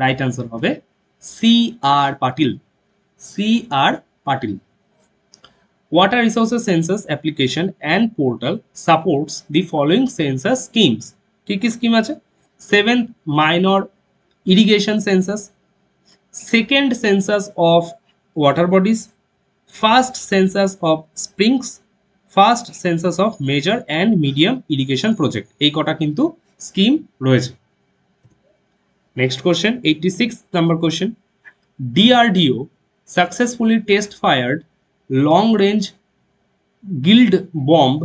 রাইট অ্যান্সার হবে CR Patil. CR Patil. Water Resources Census application and portal supports the following census schemes. কি কি স্কিম আছে? 7th minor irrigation census, 2nd census of water bodies, 1st census of springs, 1st census of major and medium irrigation project. এই কটা কিন্তু স্কিম রয়েছে। Next question, 86 number question. DRDO successfully test fired long range guided bomb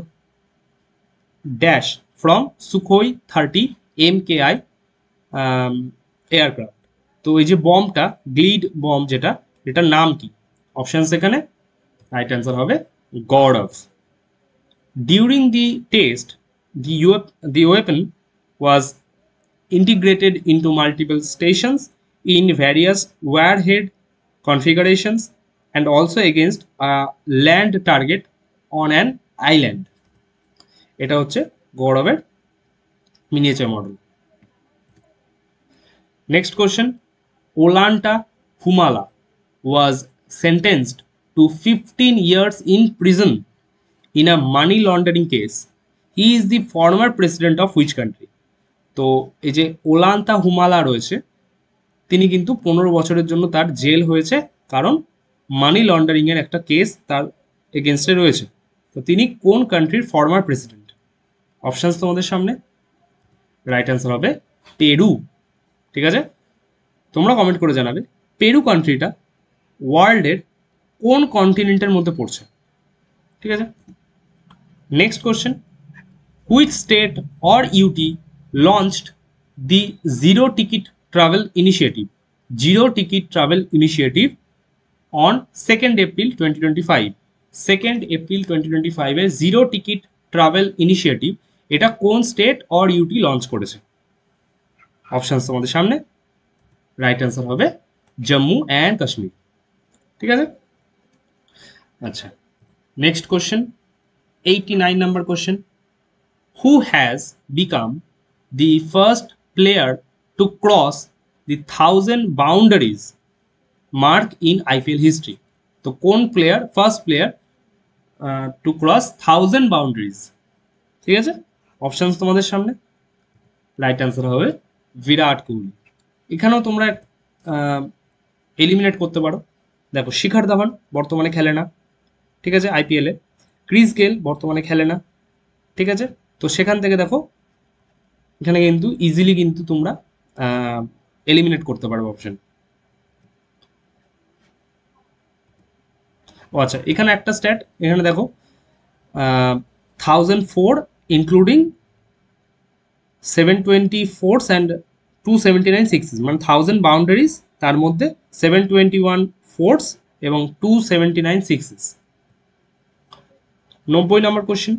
dash from Sukhoi 30 MKI aircraft. তো এই যে বমটা গ্লিড বম যেটা, এটার নাম কি? অপশনস এখানে। রাইট অ্যান্সার হবে গর্ডভ। During the test, the weapon was integrated into multiple stations in various warhead configurations and also against a land target on an island. এটা হচ্ছে গৌরবের miniature model. Next question, Olanta Humala was sentenced to 15 years in prison in a money laundering case. He is the former president of which country? তো এই যে ওলান্তা হুমালা রয়েছে তিনি কিন্তু 15 বছরের জন্য তার জেল হয়েছে, কারণ মানি লন্ডারিং এর একটা কেস তার এগেনস্টে রয়েছে। তো তিনি কোন কান্ট্রির ফর্মার প্রেসিডেন্ট? অপশনস তোমাদের সামনে। রাইট অ্যান্সার হবে পেরু। ঠিক আছে, তোমরা কমেন্ট করে জানাবে পেরু কান্ট্রিটা ওয়ার্ল্ডের কোন কন্টিনেন্টের মধ্যে পড়ছে। ঠিক আছে, next question, which state or UT launched the zero ticket travel initiative? Zero ticket travel initiative on 2nd April 2025. 2nd April 2025 A zero ticket travel initiative এটা কোন স্টেট অর ইউটি লঞ্চ করেছে? অপশনস তোমাদের সামনে। রাইট অ্যান্সার হবে জম্মু অ্যান্ড কাশ্মীর। ঠিক আছে, আচ্ছা next question, 89 number question, who has become the first player to cross the 1000 boundaries mark in IPL history? তো কোন player first player to cross 1000 boundaries? ঠিক আছে, অপশনস তোমাদের সামনে। রাইট অ্যান্সার হবে বিরাট কোহলি। এখানেও তোমরা এলিমিনেট করতে পারো। দেখো শিখর ধাওয়ান বর্তমানে খেলে না, ঠিক আছে, আইপিএলে। ক্রিস গেল বর্তমানে খেলে না, ঠিক আছে। তো সেখান থেকে দেখো এখানে কিন্তু ইজিলি কিন্তু তোমরা এলিমিনেট করতে পারবে অপশন। ও আচ্ছা, এখানে একটা স্ট্যাট এখানে দেখো 1004 ইনক্লুডিং 724 অ্যান্ড 279 সিক্সেস, মানে 1000 বাউন্ডারিজ, তার মধ্যে 721 ফোর্স এবং 279 sixes. 90 number question,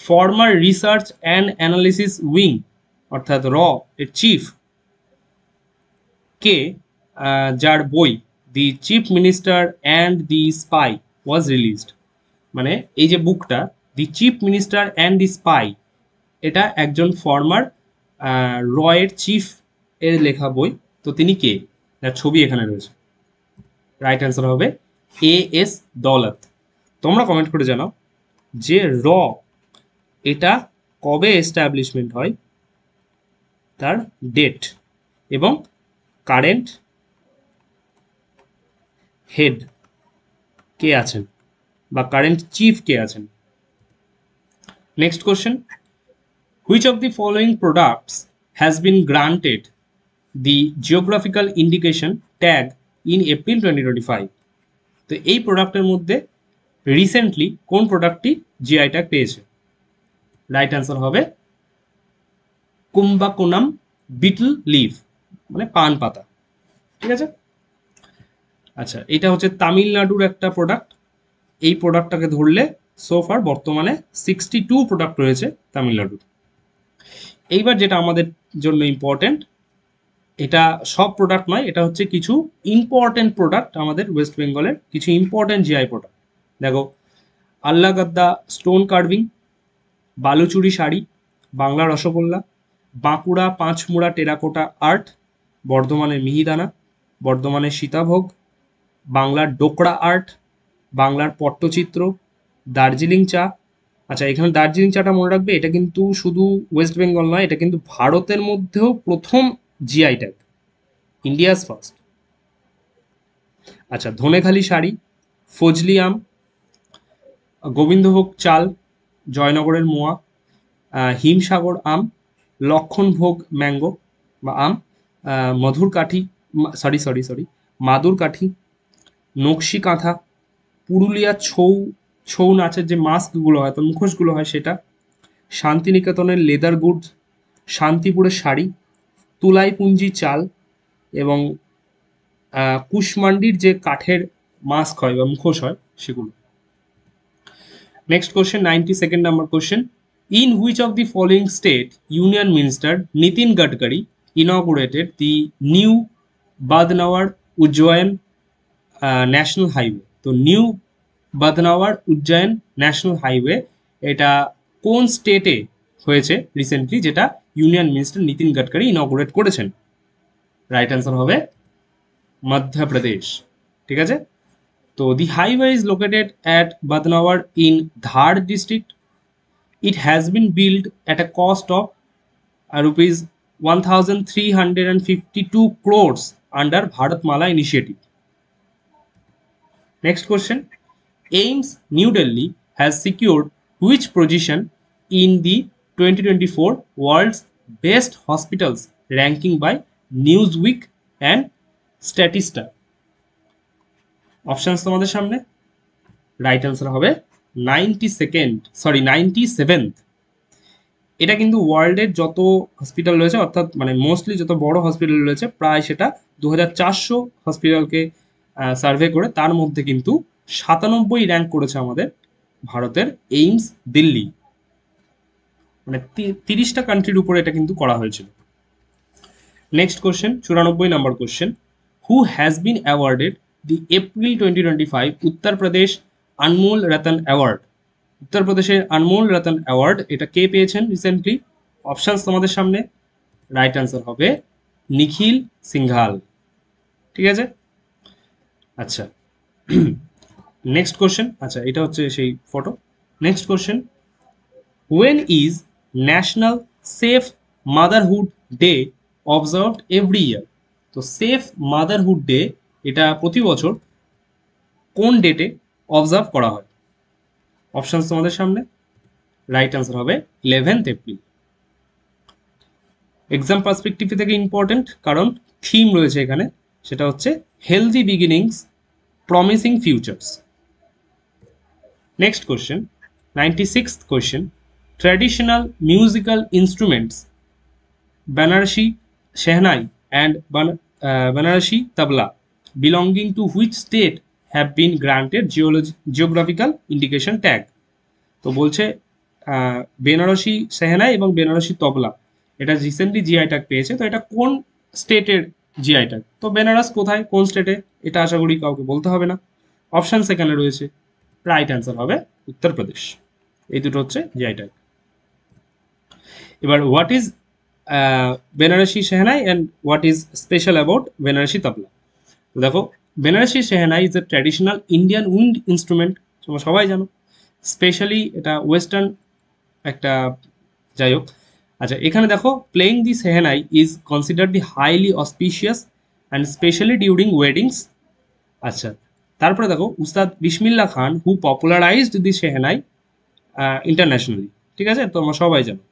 former research and analysis wing অর্থাৎ র এর চিফ কে, যার বই the chief minister and the spy was released. মানে এই যে বুকটা the chief minister and the spy, এটা একজন ফর্মার রয়ের চিফ এর লেখা বই। তো তিনি কে? যার ছবি এখানে রয়েছে। রাইট অ্যান্সার হবে এস দৌলত। তোমরা কমেন্ট করে জানাও যে এটা কবে এস্টাবলিশমেন্ট হয়, তার ডেট এবং কারেন্ট হেড কে আছেন বা কারেন্ট চিফ কে আছেন। Next question, which of the following products has been granted the geographical indication tag in April 2025? তো এই প্রোডাক্টের মধ্যে রিসেন্টলি কোন প্রোডাক্টটি জিআই ট্যাগ পেয়েছে? রাইট অ্যান্সার হবে কুম্বাকোনাম বিটল লিভ, মানে পান পাতা। ঠিক আছে। আচ্ছা, এটা হচ্ছে তামিলনাড়ুর একটা প্রোডাক্ট। এই প্রোডাক্টটাকে ধরলে সোফার বর্তমানে 62 প্রোডাক্ট রয়েছে তামিলনাড়ুর। এইবার যেটা আমাদের জন্য ইম্পর্টেন্ট, এটা সব প্রোডাক্ট নয়, এটা হচ্ছে কিছু ইম্পর্টেন্ট প্রোডাক্ট, আমাদের ওয়েস্ট বেঙ্গলের কিছু ইম্পর্টেন্ট জিআই প্রোডাক্ট। দেখো, Allagadda stone carving, Baluchari sari, Bangla rasgulla, Bankura Panchmura terracotta art, বর্ধমানের মিহিদানা, বর্ধমানের সীতাভোগ, বাংলার ডোকরা আর্ট, বাংলার পট্টচিত্র, দার্জিলিং চা। আচ্ছা, এখানে দার্জিলিং চাটা মনে রাখবে, এটা কিন্তু শুধু ওয়েস্ট বেঙ্গল নয়, এটা কিন্তু ভারতের মধ্যেও প্রথম জিআই ট্যাগ, ইন্ডিয়াস ফার্স্ট। আচ্ছা, ধনেখালি শাড়ি, ফজলি আম, গোবিন্দভোগ চাল, জয়নগরের মোয়া, হিমসাগর আম, লক্ষণভোগ ম্যাঙ্গো বা আম, মধুর কাঠি, সরি মাদুর কাঠি, নকশি কাঁথা, পুরুলিয়া ছৌ, ছৌ নাচের যে মাস্কগুলো হয়, তো মুখোশগুলো হয় সেটা, শান্তিনিকেতনের লেদার গুডস, শান্তিপুরের শাড়ি, তুলাইপুঞ্জি চাল এবং কুশমান্ডির যে কাঠের মাস্ক হয় বা মুখোশ হয় সেগুলো। Next question, 92nd number question, in which of the following state union minister Nitin Gadkari inaugurated the new Badnawar Ujjain national highway? তো new Badnawar Ujjain national highway এটা কোন স্টেটে হয়েছে রিসেন্টলি, যেটা union minister Nitin Gadkari inaugurate করেছেন? রাইট অ্যান্সার হবে মধ্যপ্রদেশ। ঠিক আছে। তো the highway is located at Badnawar in Dhar district. It has been build at a cost of rupees 1352 crores under Bharatmala initiative. Next question, AIIMS New Delhi has secured which position in the 2024 World's Best Hospitals ranking by Newsweek and Statista? Options তোমাদের সামনে। রাইট অ্যান্সার হবে 97th। এটা কিন্তু ওয়ার্ল্ডের যত হসপিটাল রয়েছে, অর্থাৎ মানে মোস্টলি যত বড় হসপিটাল রয়েছে, প্রায় সেটা 2400 হসপিটালকে সার্ভে করে তার মধ্যে কিন্তু 97 র্যাঙ্ক করেছে আমাদের ভারতের এইমস দিল্লি। মানে 30টা কান্ট্রির উপরে এটা কিন্তু করা হয়েছিল। Next question, 94 number question, who has been awarded the April 2025 Uttar Pradesh Anmol Ratan award? উত্তরপ্রদেশের আনমোল রতন অ্যাওয়ার্ড এটা কে পেয়েছেন রিসেন্টলি? অপশনস তোমাদের সামনে। রাইট অ্যান্সার হবে নিখিল সিংঘাল। ঠিক আছে। আচ্ছা, নেক্সট কোশ্চেন, আচ্ছা এটা হচ্ছে সেই photo. Next question, when is National Safe Motherhood Day observed every year? তো সেফ মাদারহুড ডে এটা প্রতি বছর কোন ডেটে অবজার্ভ করা হয়? অপশনস তোমাদের সামনে। রাইট অ্যান্সার হবে 11th এপ্রিল। এক্সাম পার্সপেক্টিভ থেকে ইম্পর্টেন্ট, কারণ থিম রয়েছে এখানে, সেটা হচ্ছে healthy beginnings promising futures. Next question, 96th question, traditional musical instruments Banarsi Shehnai and Banarsi Tabla belonging to which state have been granted geographical indication tag? তো বলছে বেনারসি সেহনাই এবং বেনারসি তবলা এটা রিসেন্টলি জিআই ট্যাগ পেয়েছে। তো এটা কোন স্টেটের জিআই ট্যাগ? তো বেনারস কোথায়, কোন স্টেটে, এটা আশা করি কাউকে বলতে হবে না। অপশন সেখানে রয়েছে। রাইট অ্যান্সার হবে উত্তরপ্রদেশ। এই দুটো হচ্ছে জিআই ট্যাগ। এবার what is Banarasi shehnai and what is special about Banarasi tabla. তো দেখো, Banarasi shehnai is a traditional Indian wind instrument, তোমরা সবাই জানো। স্পেশালি এটা ওয়েস্টার্ন একটা, যাই হোক। আচ্ছা, এখানে দেখো, playing the shehnai is consider the highly auspicious and specially during weddings. আচ্ছা, তারপরে দেখো, উস্তাদ বিসমিল্লাহ খান হু পপুলারাইজড দি সেহেনাই ইন্টারন্যাশনালি। ঠিক আছে, তো আমরা সবাই জানো।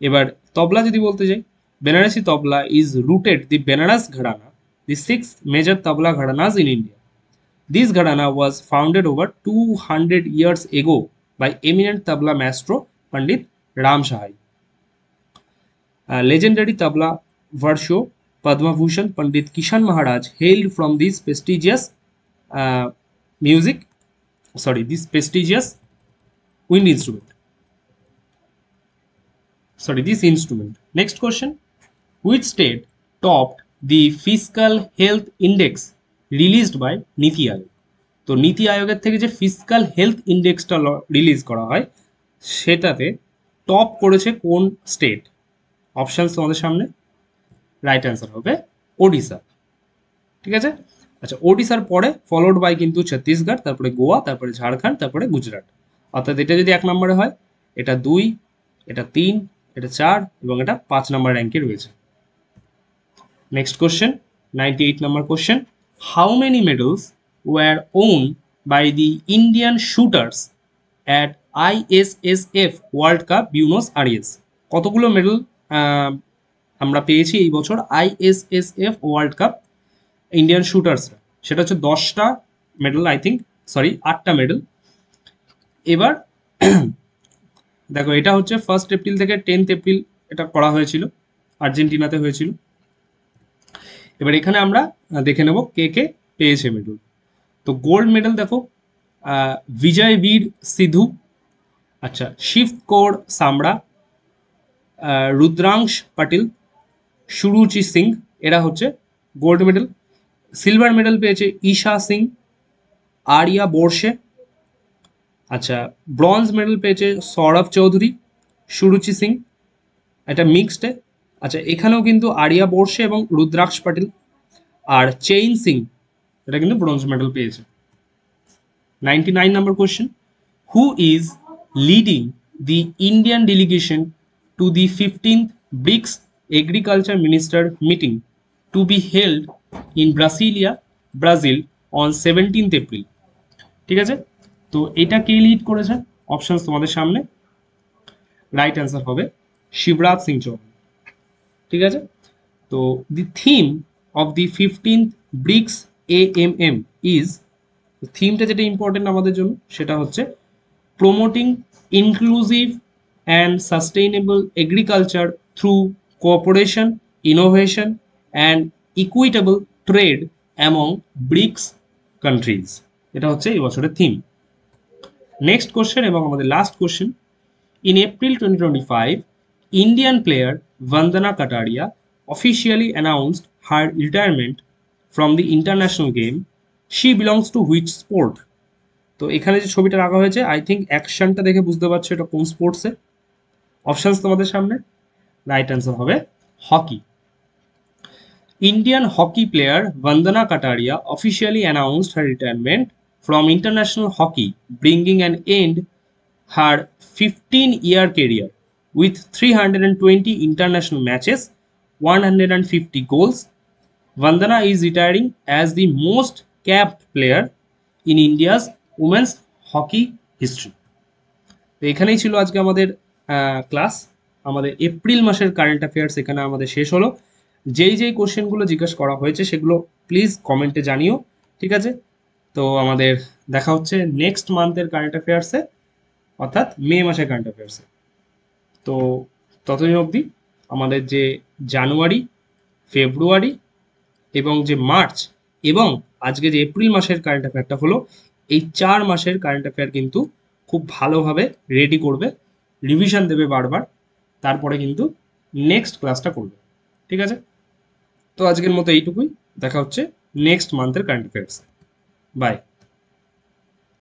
এবার তবলা যদি বলতে যাই, Banarasi tabla is rooted the Banaras gharana, the six major tabla gharanas in India. This gharana was founded over 200 years ago by eminent tabla maestro Pandit Ram Sahai. Legendary tabla virtuo Padma Bhushan Pandit Kishan Maharaj hailed from this prestigious uh, this prestigious wind instrument. This instrument. Next question. Which state topped the fiscal health index released by Niti Aayog? তো নীতি আয়োগের থেকে যে ফিসকাল হেলথ ইন্ডেক্সটা রিলিজ করা হয়, সেটাতে টপ করেছে কোন স্টেট? অপশানস তোমাদের সামনে। রাইট অ্যান্সার হবে ওডিশা। ঠিক আছে। আচ্ছা, ওডিশার পরে ফলোড বাই কিন্তু ছত্তিশগড়, তারপরে গোয়া, তারপরে ঝাড়খণ্ড, তারপরে গুজরাট। অর্থাৎ এটা যদি 1 নম্বরে হয়, এটা 2, এটা 3, এটা 4 এবং এটা 5 নম্বর র্যাঙ্কে রয়েছে। Next question, 98 number question. How many medals were owned by the Indian shooters at ISSF World Cup Buenos Aires? কতগুলো মেডেল আমরা পেয়েছি এই বছর ISSF ওয়ার্ল্ড কাপ ইন্ডিয়ান শুটার্সরা? সেটা হচ্ছে 10টা মেডেল, আই থিঙ্ক, 8টা মেডেল। এবার দেখো, এটা হচ্ছে 1 এপ্রিল থেকে 10 এপ্রিল এটা করা হয়েছিল, আর্জেন্টিনাতে হয়েছিল। এবার এখানে আমরা দেখে নেব কে কে পেয়েছে মেডেল। তো গোল্ড মেডেল দেখো, বিজয় বীর সিধু, আচ্ছা, শিব কৌর সামড়া, রুদ্রাংশ পাটিল, সুরুচি সিং, এরা হচ্ছে গোল্ড মেডেল। সিলভার মেডেল পেয়েছে ঈশা সিং, আরিয়া বোরসে। আচ্ছা, ব্রঞ্জ মেডেল পেয়েছে সৌরভ চৌধুরী, সুরুচি সিং, এটা মিক্সড। আচ্ছা, এখানেও কিন্তু আরিয়া বোরসে এবং রুদ্রাক্ষ পাটিল। আর চেইন সিং, এটা কিন্তু ব্রোঞ্জ মেডেল পেয়েছে। 99 number question. Who is leading the Indian delegation to the 15th BRICS Agriculture Minister meeting to be held in Brasilia, Brazil on 17th April? ঠিক আছে, তো এটা কে লিড করেছে? অপশনস তোমাদের সামনে। রাইট অ্যান্সার হবে শিবরাজ সিং চৌহান। ঠিক আছে, তো the theme of the 15th BRICS AMM is, থিমটা যেটা ইম্পর্টেন্ট আমাদের জন্য সেটা হচ্ছে promoting inclusive and sustainable agriculture through cooperation, innovation and equitable trade among BRICS countries. এটা হচ্ছে এই বছরের থিম। নেক্সট কোশ্চেন এবং আমাদের last question. In April 2025, Indian player Vandana Kataria officially announced her retirement from the international game. She belongs to which sport? তো এখানে যে ছবিটা রাখা হয়েছে, আই থিঙ্ক অ্যাকশনটা দেখে বুঝতে পারছো এটা কোন স্পোর্টসে। অপশনস তোমাদের সামনে। রাইট অ্যান্সার হবে hockey. Indian hockey player Vandana Kataria officially announced her retirement from international hockey, bringing an end her 15-year career with 320 international matches, 150 goals. Vandana is retiring as the most capped player in India's women's hockey history. তো এখানেই ছিল আজকে আমাদের ক্লাস। আমাদের এপ্রিল মাসের কারেন্ট অ্যাফেয়ার্স এখানে আমাদের শেষ হলো। যেই কোশ্চেনগুলো জিজ্ঞাসা করা হয়েছে সেগুলো প্লিজ কমেন্টে জানিও। ঠিক আছে, তো আমাদের দেখা হচ্ছে নেক্সট মান্থের কারেন্ট অ্যাফেয়ার্সে, অর্থাৎ মে মাসের কারেন্ট অ্যাফেয়ার্সে। তো ততদিন অবধি আমাদের যে জানুয়ারি, ফেব্রুয়ারি এবং যে মার্চ এবং আজকে যে এপ্রিল মাসের কারেন্ট অ্যাফেয়ারটা হলো, এই 4 মাসের কারেন্ট অ্যাফেয়ার কিন্তু খুব ভালোভাবে রেডি করবে, রিভিশন দেবে বারবার, তারপরে কিন্তু নেক্সট ক্লাসটা করবে। ঠিক আছে, তো আজকের মতো এইটুকুই। দেখা হচ্ছে নেক্সট মান্থের কারেন্ট অ্যাফেয়ার্স। বাই।